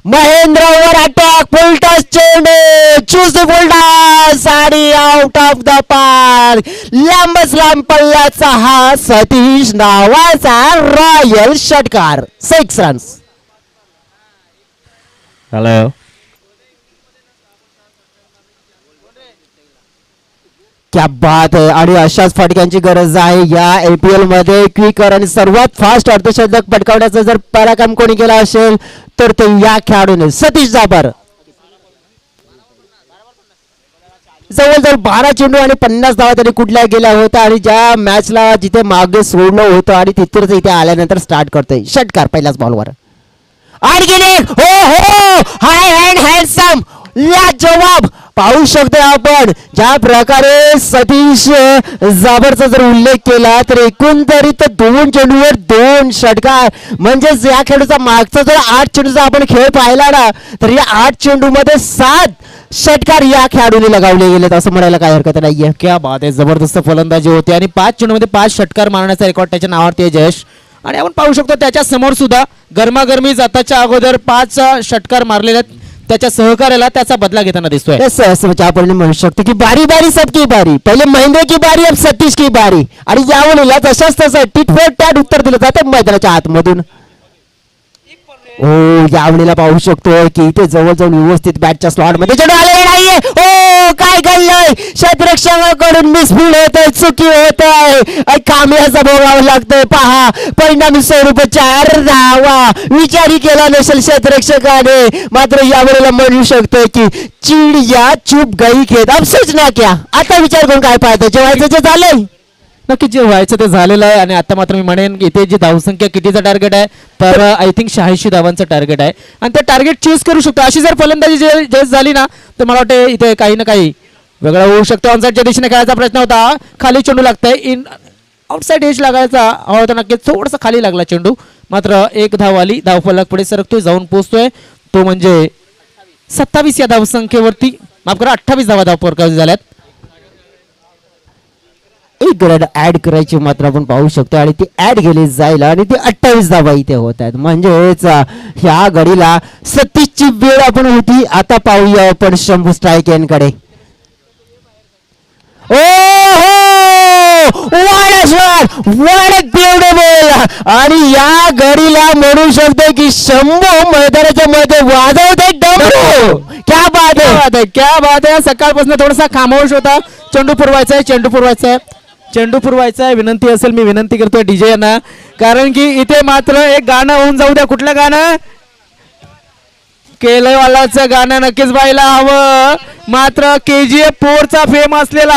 महेंद्रवर अटॅक फुलटॉस चेंडू चूज फुलटॉस आणि आउट ऑफ द पार्क. लांबच लांब पल्ल्याचा हा सतीश नावाचा रॉयल षटकार 6 रन्स. हॅलो क्या बात आहे आणि अशाच फटक्यांची गरज आहे या APL मध्ये. क्विकर आणि सर्वात फास्ट अर्धशतक पटकावण्याचा जर पराक्रम कोणी केला असेल तर ते या खेळाडूने सतीश जाबर. जवळजवळ 12 चेंडू आणि 50 धावा तरी कुठल्या गेल्या होत्या आणि ज्या मॅचला जिथे मागे सोडलं होतं आणि तिथेच इथे आल्यानंतर स्टार्ट करतोय षटकार पहिल्याच बॉलवर. आणि गेले हो हो हाय अँड हँडसम जवाब पाहू शकतो आपण. ज्या प्रकारे सतीश जाबरचा जर उल्लेख केला तर एकंदरीत 2 चेंडूवर 2 षटकार म्हणजेच या खेळाडूचा मागचा जर 8 चेंडूचा आपण खेळ पाहिला ना तर या 8 चेंडू मध्ये 7 षटकार या खेळाडूने लगावले गेलेत असं म्हणायला काही हरकत नाहीये. क्या बात आहे जबरदस्त फलंदाजी होती आणि 5 चेंडूमध्ये 5 षटकार मारण्याचा रेकॉर्ड त्याच्या नावावरती आहे जयेश. आणि आपण पाहू शकतो त्याच्या समोर सुद्धा गरमागरमी जाताच्या अगोदर 5 षटकार मारलेले त्याच्या सहकार्याला त्याचा बदला घेताना दिसतोय. म्हणजे आपण म्हणू शकतो की बारी बारी सबकी बारी पहिले महेंद्र की बारी अब सतीश की बारी आणि यावेळेला तशाच तसं टिट फॉर टॅट उत्तर दिलं जाते मैदानाच्या आतमधून. हो यावेळेला पाहू शकतोय की इथे जवळजवळ व्यवस्थित बॅटच्या स्लॉट मध्ये चेंडू आलेला नाहीये. हो काय घडलंय क्षेत्ररक्षकाकडून मिसफील्ड होतंय चुकी होत आहे कामयाचा भोगावं लागतंय. पहा परिणामी स्वरूप 4 धावा. विचारही केला नसेल क्षेत्ररक्षकाने मात्र यावेळेला म्हणू शकतोय की चिडिया चुप गई खेत अब सोचना क्या. आता विचार करून काय पाहतोय जेव्हायचं जे झालंय नक्की जे व्हायचं ते झालेलं आहे. आणि आता मात्र मी म्हणेन इथे जी धावसंख्या कितीचं टार्गेट आहे तर आय थिंक 86 धावांचं टार्गेट आहे आणि ते टार्गेट चेस करू शकतो. अशी जर फलंदाजी जस झाली ना तर मला वाटतं इथे काही ना काही वेगळं होऊ शकतं. ऑनसाईडच्या दिशेने खेळायचा प्रयत्न होता खाली चेंडू लागतंय इन आउटसाईड एज लागायचा हवा होता नक्कीच थोडंसं खाली लागला चेंडू मात्र 1 धाव आली. धाव फलक पुढे सरकतोय जाऊन पोहोचतोय तो म्हणजे 27 या धावसंख्येवरती माफ करा 28 धावा धाव फलक झाल्यात. एक रन ऍड करायची मात्र आपण पाहू शकतो आणि ती ऍड केली जाईल आणि ती 28 धावा इथे होत आहेत म्हणजेच ह्या घडीला 36ची वेळ आपण होती. आता पाहूया आपण शंभू स्ट्राईक यांकडे. ओ हो व्हाट ब्युटिफुल आणि या घडीला म्हणू शकतो की शंभू मैदानाच्या मध्ये वाजवते डमरू. क्या बात आहे क्या बात आहे. सकाळपासून थोडासा खामोश होता. चेंडू पुरवायचा आहे विनंती असेल मी विनंती करतोय डीजे यांना कारण की इथे मात्र एक गाणं होऊन जाऊ द्या. कुठलं गाणं केलवालाचं गाणं नक्कीच पाहायला हवं. मात्र KGF 4 चा फेम असलेला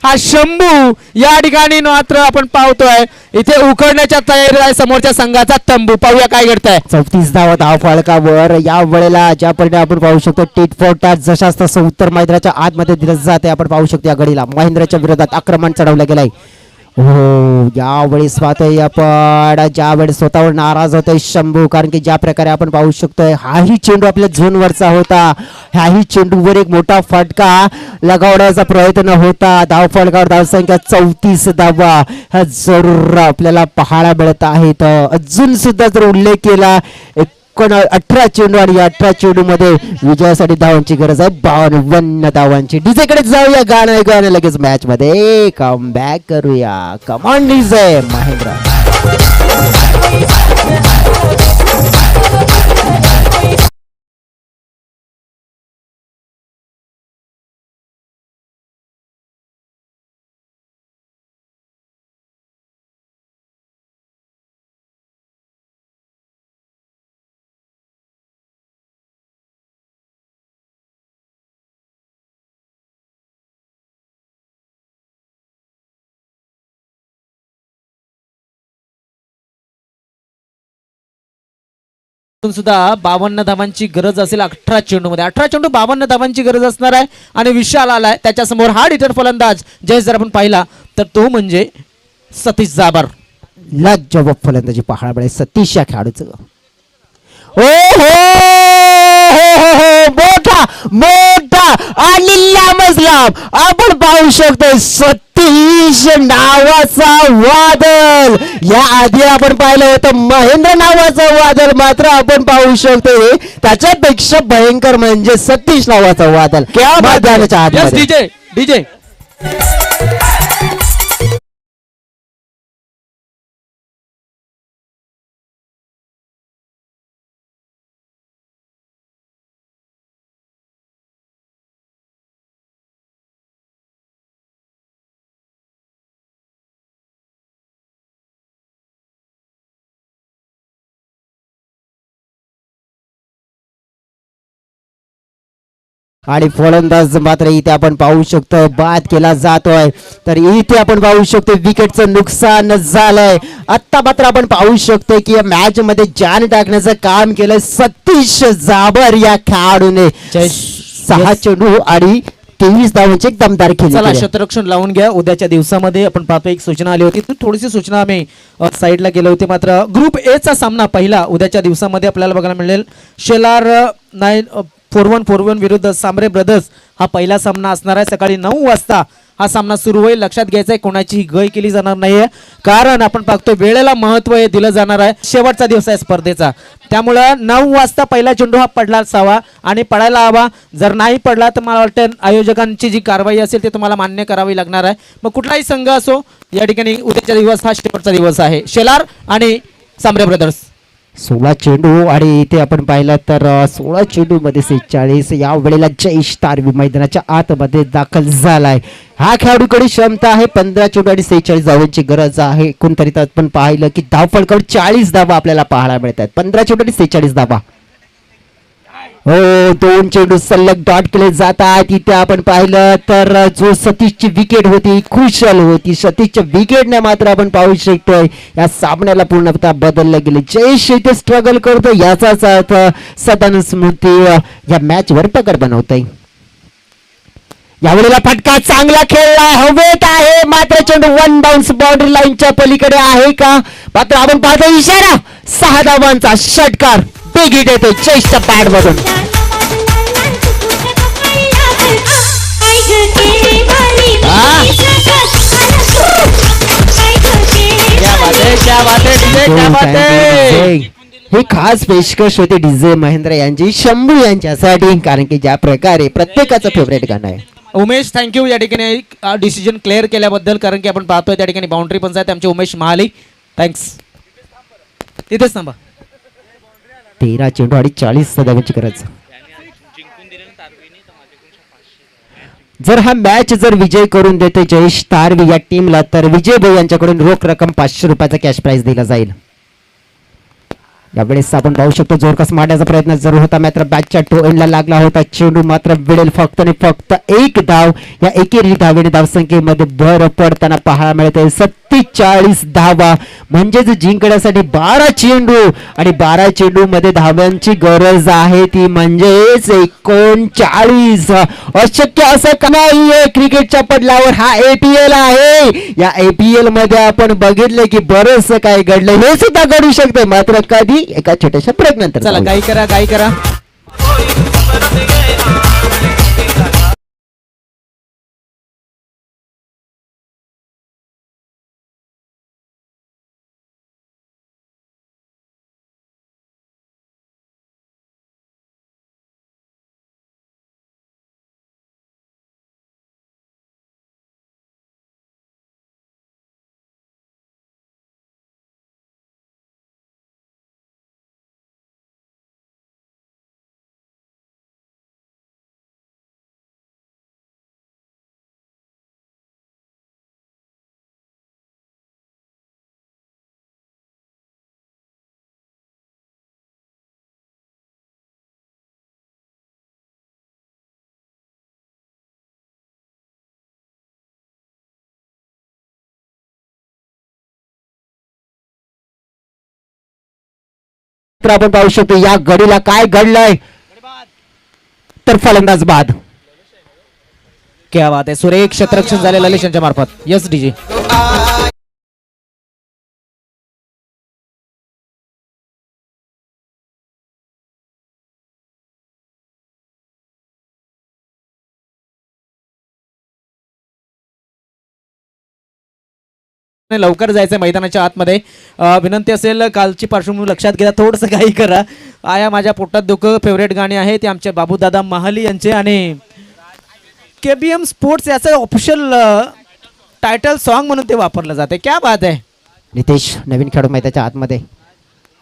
हा शंभू या ठिकाणी मात्र आपण पाहतोय इथे उखडण्याच्या तयारीला आहे समोरच्या संघाचा तंबू. पाहूया काय घडतंय. 34 धावा धाव फलकावर या वेळेला ज्या परिणाम आपण पाहू शकतो टिट फॉर टॅट जशाच तसं उत्तर मैदानाच्या आतमध्ये दिलं जाते. आपण पाहू शकतो या घडीला महेंद्रच्या विरोधात आक्रमण चढवलं गेलंय. हो यावेळेस पाहतोय आपण ज्यावेळेस स्वतःवर नाराज होतोय शंभू, कारण की ज्या प्रकारे आपण पाहू शकतोय हाही चेंडू आपल्या झोनवरचा होता, ह्याही चेंडूवर एक मोठा फटका लगावण्याचा प्रयत्न होता. धाव फलकावर धावसंख्या 34 धावा हा जरूर आपल्याला पाहायला मिळत आहेत. अजून सुद्धा जर उल्लेख केला 18 चेंडू आणि 18 चेंडू मध्ये विजयासाठी धावांची गरज आहे, 52 धावांची. डीजे कडे जाऊया, गाणं ऐकूया आणि लगेच मॅच मध्ये कम बॅक करूया. Come on DJ Mahendra. सुद्धा 52 धावांची गरज असेल 18 चेंडू मध्ये. 18 चेंडू 52 धावांची गरज असणार आहे आणि विशाल आलाय त्याच्या समोर. हा रिटर्न फलंदाज जय जर आपण पाहिला तर तो म्हणजे सतीश जाबर. लाजवाब फलंदाजी पाहायला मिळेल सतीश या खेळाडूचं. ओ हो मोठा मोठा आणि लांबच लांब आपण पाहू शकतो सतीश नावाचा वादळ. या आधी आपण पाहिलं होतं महेंद्र नावाचं वादळ, मात्र आपण पाहू शकतो त्याच्यापेक्षा भयंकर म्हणजे सतीश नावाचा वादळ. मैदानाच्या आतमध्ये डीजे डीजे आणि फलंदाज मात्र इथे आपण पाहू शकतो बाद केला जातोय. तर इथे आपण पाहू शकतो विकेटचं नुकसान झालंय. आता मात्र आपण पाहू शकतो की या मॅच मध्ये जान टाकण्याचं काम केलंय सतीश जाबर या खेळाडूने. 6 चेंडू आणि 23 धावांची एक दमदार चला खेळी. क्षेत्ररक्षण लावून घ्या. उद्याच्या दिवसामध्ये आपण पाहतो एक सूचना आली होती, थोडीशी सूचना आम्ही साईडला गेलो होते. मात्र ग्रुप ए चा सामना पहिला उद्याच्या दिवसामध्ये आपल्याला बघायला मिळेल. शेलार 4141 विरुद्ध सांबरे ब्रदर्स हा पहिला सामना असणार आहे. सकाळी 9 वाजता हा सामना सुरू होईल. लक्षात घ्यायचं आहे कोणाची गय केली जाणार नाहीये, कारण आपण पाहतो वेळेला महत्व हे दिलं जाणार आहे. शेवटचा दिवस आहे स्पर्धेचा, त्यामुळं 9 वाजता पहिला चेंडू हा पडला असावा आणि पडायला हवा. जर नाही पडला तर मला वाटतं आयोजकांची जी कारवाई असेल ते तुम्हाला मान्य करावी लागणार आहे. मग कुठलाही संघ असो, या ठिकाणी उद्याचा दिवस हा शेवटचा दिवस आहे. शेलार आणि सांबरे ब्रदर्स. 16 चेंडू आणि इथे आपण पाहिलं तर 16 चेंडू मध्ये 46. या वेळेला जयेश तारवी मैदानाच्या आतमध्ये दाखल झालाय. हा खेळाडूकडे क्षमता आहे. 15 चेंडू आणि 46 धावांची गरज आहे. कोणतरी आपण पाहिलं की धाव फलकावर 40 धावा आपल्याला पाहायला मिळतात. 15 चेंडू आणि 46 धावा. हो 2 चेंडू सलग डॉट केले जातात. इथे आपण पाहिलं तर जो सतीशची विकेट होती खुशाल होती. सतीशच्या विकेटने मात्र आपण पाहू शकतोय या सामन्याला पूर्णतः बदललं गेले. जयेश इथे स्ट्रगल करतो, याचाच अर्थ सदानंद स्मृती या मॅच वर पकड बनवतोय. यावेळेला फटका चांगला खेळला, हवेत आहे, मात्र चेंडू 1 बाउन्स बाउंड्री लाईनच्या पलीकडे आहे का? मात्र आपण पाहतो इशारा 6 धावांचा षटकार बिग हिट येतो जयेशच्या पॅड मधून. ही खास पेशकश होती डीजे महेंद्र यांची शंभू यांच्यासाठी, कारण की ज्या प्रकारे प्रत्येकाचं फेवरेट गाणं आहे. उमेश थँक्यू या ठिकाणी डिसिजन क्लिअर केल्याबद्दल, कारण की आपण पाहतोय त्या ठिकाणी बाउंड्री पण जाते. आमचे उमेश महाली थँक्स. तिथेच थांबा. 13 चेंडू आणि 40 धावांची गरज. जर हा मॅच जर विजय करून देते जयेश तारवी या टीमला, तर विजय भाऊ यांच्याकडून रोख रक्कम 500 रुपयाचा कॅश प्राइज दिला जाईल. यावेळेस आपण पाहू शकतो जोरकस मारण्याचा प्रयत्न जरूर होता, मात्र बॅटच्या टो एंडला लागला होता. चेंडू मात्र विडेल फक्त आणि फक्त 1 धाव. या एकेरी धावेने धावसंख्येमध्ये भर पडताना पाहायला मिळते. 41 धावा, म्हणजेच जिंकण्यासाठी 12 चेंडू आणि 12 चेंडू मध्ये धाव्यांची गरज आहे, ती म्हणजेच 39. अशक्य असं का नाहीये, क्रिकेटच्या पडल्यावर हा APL आहे. या APL मध्ये आपण बघितले की बरंच काय घडलं, हे सुद्धा घडू शकते, मात्र कधी एका छोट्याशा ब्रेक नंतर. चला गाई करा. तर आपण पाहू शकतो या गडीला काय घडलंय, तर फलंदाज बाद. क्या बात आहे, सुरेख क्षेत्ररक्षण झाले ललित यांच्या मार्फत. Yes DJ. लवकर जायचं मैदानाच्या आतमध्ये. विनंती असेल, कालची पार्श्वभूमी लक्षात घ्या, थोडंसं काही करा. आया माझ्या पोटात दुःख फेवरेट गाणे आहे ते आमचे बाबूदादा महाली यांचे आणि KBM स्पोर्ट्स याचं ऑफिशियल टायटल सॉन्ग म्हणून ते वापरलं जाते. क्या बात आहे. नितेश नवीन खेळाडू मैदानाच्या आतमध्ये.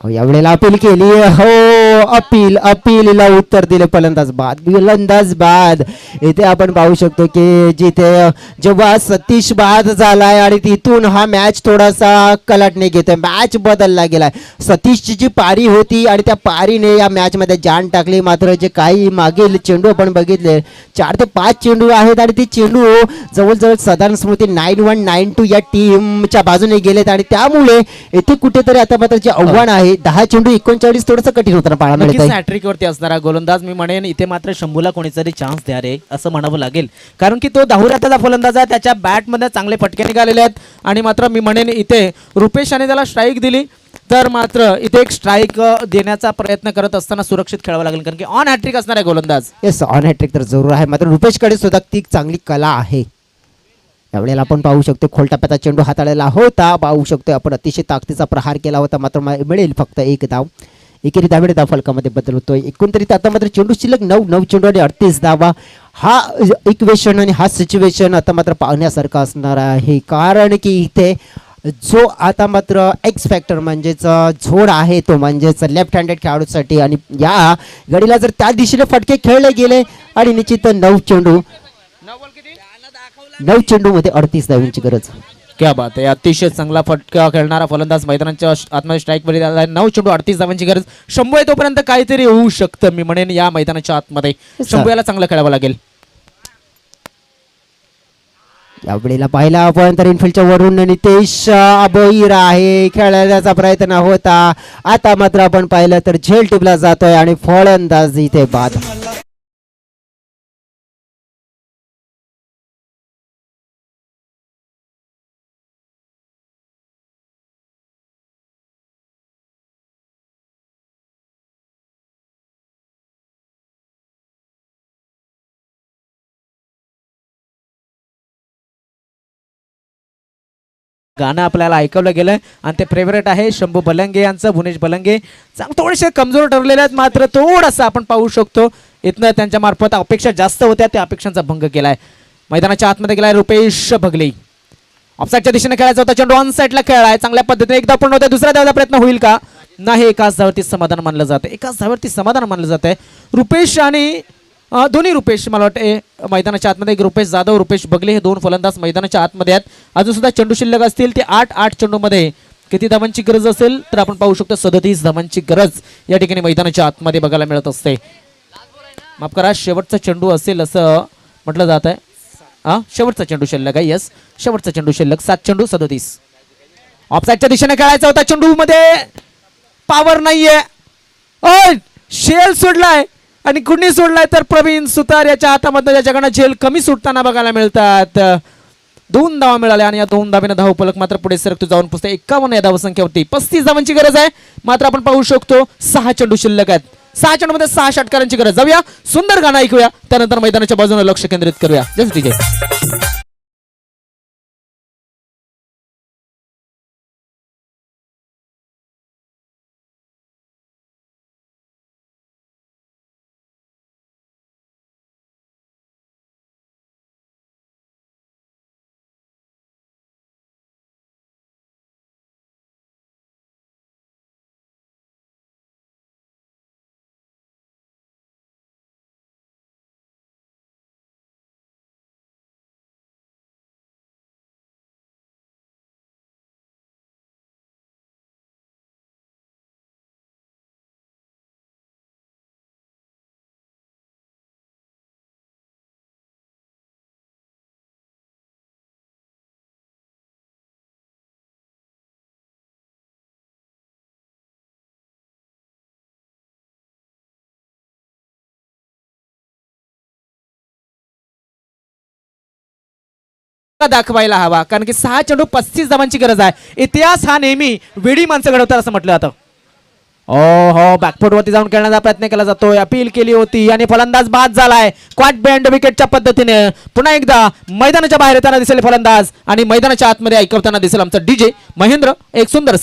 यावेळेला अपील केली, हो अपीलला उत्तर दिले, फलंदाज बाद. इथे आपण पाहू शकतो की जिथे जेव्हा सतीश बाद झालाय आणि तिथून हा मॅच थोडासा कलाटणे घेतोय, मॅच बदलला गेलाय. सतीशची जी पारी होती आणि त्या पारीने या मॅच मध्ये जान टाकली, मात्र जे काही मागील चेंडू आपण बघितले 4 ते 5 चेंडू आहेत आणि ती चेंडू जवळजवळ साधारण स्मृती 9192 या टीमच्या बाजूने गेलेत आणि त्यामुळे इथे कुठेतरी आता मात्र जे आव्हान आहे 10 चेंडू 39 थोडंसं कठीण होतं पाहायला मिळत आहे. हॅट्रिक वरती असणारा गोलंदाज मी म्हणेन इथे मात्र शंभूला कोणीतरी चान्स द्या रे असं म्हणावं लागेल, कारण की तो दाहुऱ्याचा फलंदाज आहे, त्याच्या बॅट मध्ये चांगले फटके निघालेले आहेत आणि मात्र मी म्हणेन इथे रुपेश याने त्याला स्ट्राईक दिली तर मात्र इथे एक स्ट्राईक देण्याचा प्रयत्न करत असताना सुरक्षित खेळावं लागेल, कारण की ऑन हॅट्रिक असणार आहे गोलंदाज. येस, ऑन हॅट्रिक तर जरूर आहे, मात्र रुपेशकडे सुद्धा ती चांगली कला आहे. यावेळेला आपण पाहू शकतो खोलटप्प्याचा चेंडू हाताळलेला होता, पाहू शकतो आपण अतिशय ताकदीचा प्रहार केला होता, मात्र मिळेल फक्त 1 धाव. एकेरी धाव फलकामध्ये बदल होतोय. एकंदरीत आता मात्र चेंडू शिल्लक 9 चेंडू आणि 38 धावा. हा इक्वेशन आणि हा सिच्युएशन आता मात्र पाहण्यासारखा असणार आहे, कारण की इथे जो आता मात्र एक्स फॅक्टर म्हणजेच झोड आहे तो म्हणजेच लेफ्ट हँडेड खेळाडूसाठी आणि या गडीला जर त्या दिशेने फटके खेळले गेले आणि निश्चित 9 चेंडू मध्ये 38 धावांची गरज. क्या बात आहे, अतिशय चांगला फटका खेळणारा फलंदाज मैदानाच्या आतमध्ये स्ट्राईक मध्ये 9 चेंडू 38 धावांची गरज. शंभू आहे तोपर्यंत काहीतरी होऊ शकतं मी म्हणेन या मैदानाच्या आतमध्ये. शंभू याला चांगलं खेळावं लागेल. यावेळेला पाहिला आपण तर इनफिल्डच्या वरून नितेश अबोईर आहे, खेळण्याचा प्रयत्न होता, आता मात्र आपण पाहिलं तर झेल टिपला जातोय आणि फलंदाज इथे बाद. गाणं आपल्याला ऐकवलं गेलंय आणि ते फेवरेट आहे शंभू बलंगे यांचं. भुवनेश बलंगे थोडेसे कमजोर ठरलेले आहेत, मात्र थोडंसं आपण पाहू शकतो इथनं त्यांच्या मार्फत अपेक्षा जास्त होत्या, त्या अपेक्षांचा भंग केलाय. मैदानाच्या आतमध्ये गेलाय रुपेश भगले. ऑफसाईडच्या दिशेने खेळायचा होता चेंडू, ऑन साईडला खेळलाय चांगल्या पद्धतीने. एकदा पूर्ण होतोय, दुसऱ्या धावाचा प्रयत्न होईल का? नाही, एकाच धावावरती समाधान मानलं जातं, एकाच धावावरती समाधान मानलं जातंय. रुपेश आणि दोन्ही रुपेश, मला वाटते मैदानाच्या आतमध्ये एक रुपेश जाधव, रुपेश बगले हे 2 फलंदाज मैदानाच्या आतमध्ये आहेत. अजून सुद्धा चेंडू शिल्लक असतील ते 8 चेंडूमध्ये किती धावांची गरज असेल तर आपण पाहू शकतो 37 धावांची गरज या ठिकाणी मैदानाच्या आतमध्ये बघायला मिळत असते. माफ करा, शेवटचा चेंडू असेल असं म्हटलं जात आहे. शेवटचा चेंडू शिल्लक आहे. यस, शेवटचा चेंडू शिल्लक 7 चेंडू 37. ऑफसाईडच्या दिशेने खेळायचा होता, चेंडू मध्ये पावर नाहीये. शेल सोडलाय आणि कुणी सोडलाय तर प्रवीण सुतार याच्या हातामध्ये, ज्याच्याकडनं झेल कमी सुटताना बघायला मिळतात. 2 धावा मिळाल्या आणि या 2 धावेने धावफलक मात्र पुढे सरकतो जाऊन पुसते 51 या धावसंख्येवरती. 35 धावांची गरज आहे, मात्र आपण पाहू शकतो 6 चेंडू शिल्लक आहेत. 6 चेंडूमध्ये 6 षटकारांची गरज. जाऊया सुंदर गाणं ऐकूया, त्यानंतर मैदानाच्या बाजूने लक्ष केंद्रित करूया. Just DJ. दाखवायला हवा, कारण की 6 चेंडू 35 धावांची गरज आहे. इतिहास हा नेहमी वेडी माणसं घडवतात असं म्हटलं जातं. हो बॅकफुट वरती जाऊन खेळण्याचा प्रयत्न केला जातोय, अपील केली होती आणि फलंदाज बाद झालाय क्वाट बँड विकेटच्या पद्धतीने. पुन्हा एकदा मैदानाच्या बाहेर येताना दिसेल फलंदाज आणि मैदानाच्या आतमध्ये ऐकवताना दिसेल आमचा डीजे महेंद्र. एक सुंदर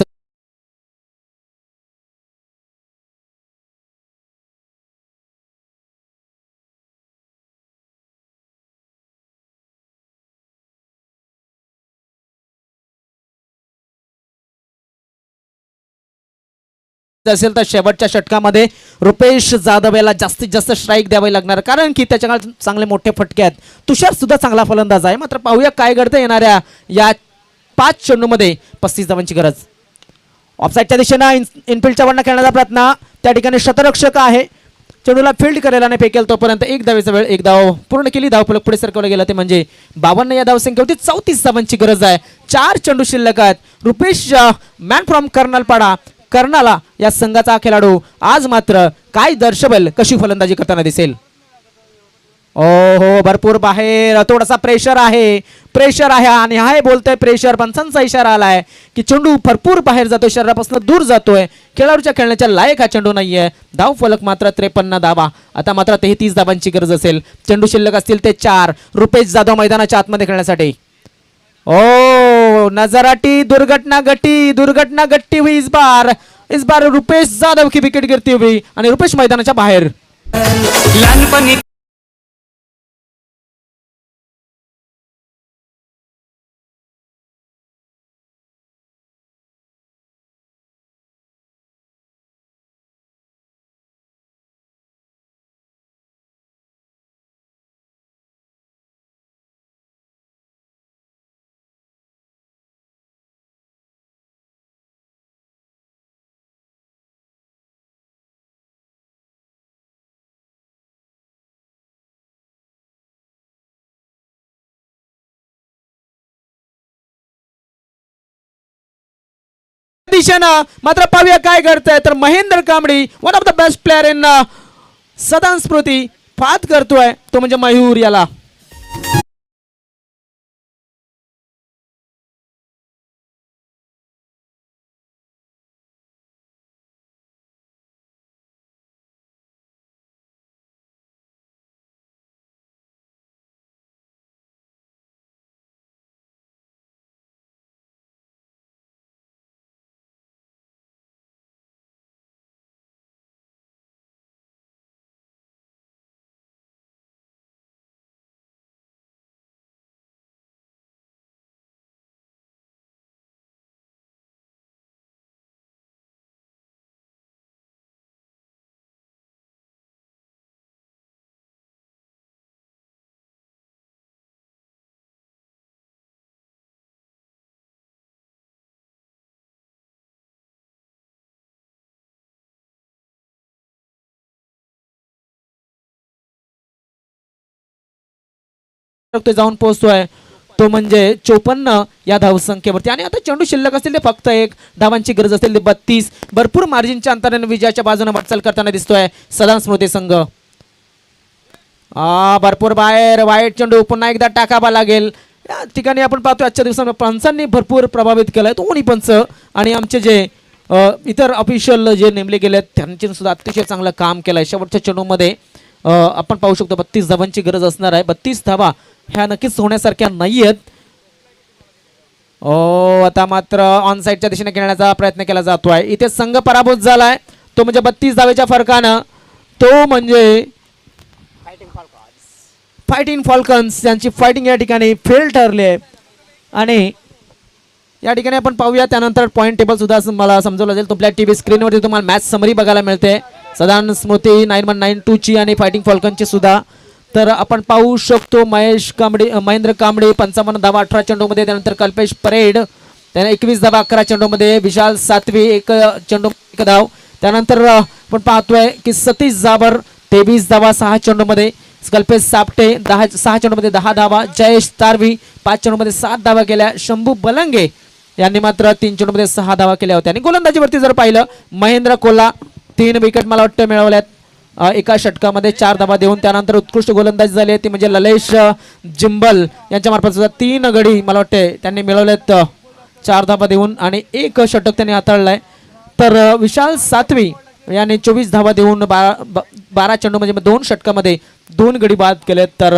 असेल तर शेवटच्या षटकामध्ये रुपेश जाधव याला जास्तीत जास्त स्ट्राईक द्यावे लागणार, कारण की त्याच्याकडे चांगले मोठे फटके आहेत. तुषार सुद्धा चांगला फलंदाज आहे, मात्र पाहूया काय घडतं येणाऱ्या या 5 चेंडूमध्ये. 35 धावांची गरज. ऑफसाईडच्या दिशेनं इनफिल्डच्या वरनं खेळण्याचा प्रयत्न, त्या ठिकाणी शतरक्षक आहे, चेंडूला फील्ड करायला नाही फेकेल तोपर्यंत 1 धावेचा वेळ. 1 धाव पूर्ण केली, धावफलक पुढे सरकवलं गेलं, ते म्हणजे 52 या धावसंख्येवरती 34 धावांची गरज आहे. 4 चेंडू शिल्लक आहेत. रुपेश मॅन फ्रॉम कर्नलपाडा कर्नाला या संघाचा खेळाडू आज मात्र काय दर्शवेल, कशी फलंदाजी करताना दिसेल. हो भरपूर बाहेर, थोडासा प्रेशर आहे आणि हाय बोलतोय प्रेशर. पंचांचा इशारा आलाय की चेंडू भरपूर बाहेर जातोय, शरीरापासून दूर जातोय, खेळाडूच्या खेळण्याच्या लायक हा चेंडू नाहीये. धाव फलक मात्र 53 धावा. आता मात्र 33 धावांची गरज असेल. चेंडू शिल्लक असतील ते 4. रुपेश जाधव मैदानाच्या आतमध्ये खेळण्यासाठी. नजराटी दुर्घटना गट्टी हुई इस बार रुपेश जाधव की विकेट गिरती हुई आणि रुपेश मैदानाच्या बाहेर. लहानपणी दिशेनं मात्र पाहूया काय घडतंय, तर Mahendra Kamble one of the best player in सदान स्मृती फात करतोय, तो म्हणजे मयूर याला. जाऊन पोहोचतोय तो म्हणजे 54 या धावसंख्येवरती. आणि आता चेंडू शिल्लक असतील ते फक्त 1 धावांची गरज असतील ते 32. भरपूर मार्जिनच्या अंतराने विजयाच्या बाजूने वाटचाल करताना दिसतोय सदान स्मृती संघ. भरपूर बाहेर वाईट चेंडू, पुन्हा एकदा टाकावा लागेल. या ठिकाणी आपण पाहतोय आजच्या दिवसामध्ये पंचांनी भरपूर प्रभावित केलंय, दोन्ही पंच आणि आमचे जे इतर ऑफिशियल जे नेमले गेले त्यांनी सुद्धा अतिशय चांगलं काम केलंय. शेवटच्या चेंडूमध्ये आपण पाहू शकतो 32 धावांची गरज असणार आहे. 32 धावा ह्या नक्कीच होण्यासारख्या नाही आहेत. आता मात्र ऑन साईडच्या दिशेने खेळण्याचा प्रयत्न केला जातोय. इथे संघ पराभूत झालाय, तो म्हणजे 32 धावेच्या फरकानं. तो म्हणजे फायटिंग फॉल्कन्स यांची फायटिंग या ठिकाणी फेल ठरली आहे. आणि या ठिकाणी आपण पाहूया त्यानंतर पॉईंट टेबल सुद्धा मला समजवलं जाईल. तुमच्या टीव्ही स्क्रीनवरती तुम्हाला मॅच समरी बघायला मिळते सदान स्मृती 9192 ची आणि फायटिंग फॉल्कनची सुद्धा. तर आपण पाहू शकतो महेंद्र कांबळे 55 धावा 18 चेंडूमध्ये. त्यानंतर कल्पेश परेड त्याने 21 धावा 11 चेंडूमध्ये. विशाल सातवी 1 चेंडू 1 धाव. त्यानंतर आपण पाहतोय की सतीश जाबर 23 धावा 6 चेंडूमध्ये. कल्पेश सापटे 6 चेंडूमध्ये 10 धावा. जयेश तारवी 5 चेंडूमध्ये 7 धावा केल्या. शंभू बलंगे यांनी मात्र 3 चेंडूमध्ये 6 धावा केल्या होत्या. आणि गोलंदाजीवरती जर पाहिलं महेंद्र कोल्हा 3 विकेट मला वाटतं मिळवल्यात एका षटकामध्ये 4 धावा देऊन. त्यानंतर उत्कृष्ट गोलंदाजी झाली ती म्हणजे ललेश जिंबल यांच्या मार्फत सुद्धा 3 गडी मला वाटते त्यांनी मिळवलेत 4 धावा देऊन आणि 1 षटक त्यांनी हाताळलाय. तर विशाल सातवी याने 24 धावा देऊन 12 चेंडू म्हणजे 2 षटकामध्ये 2 गडी बाद केलेत. तर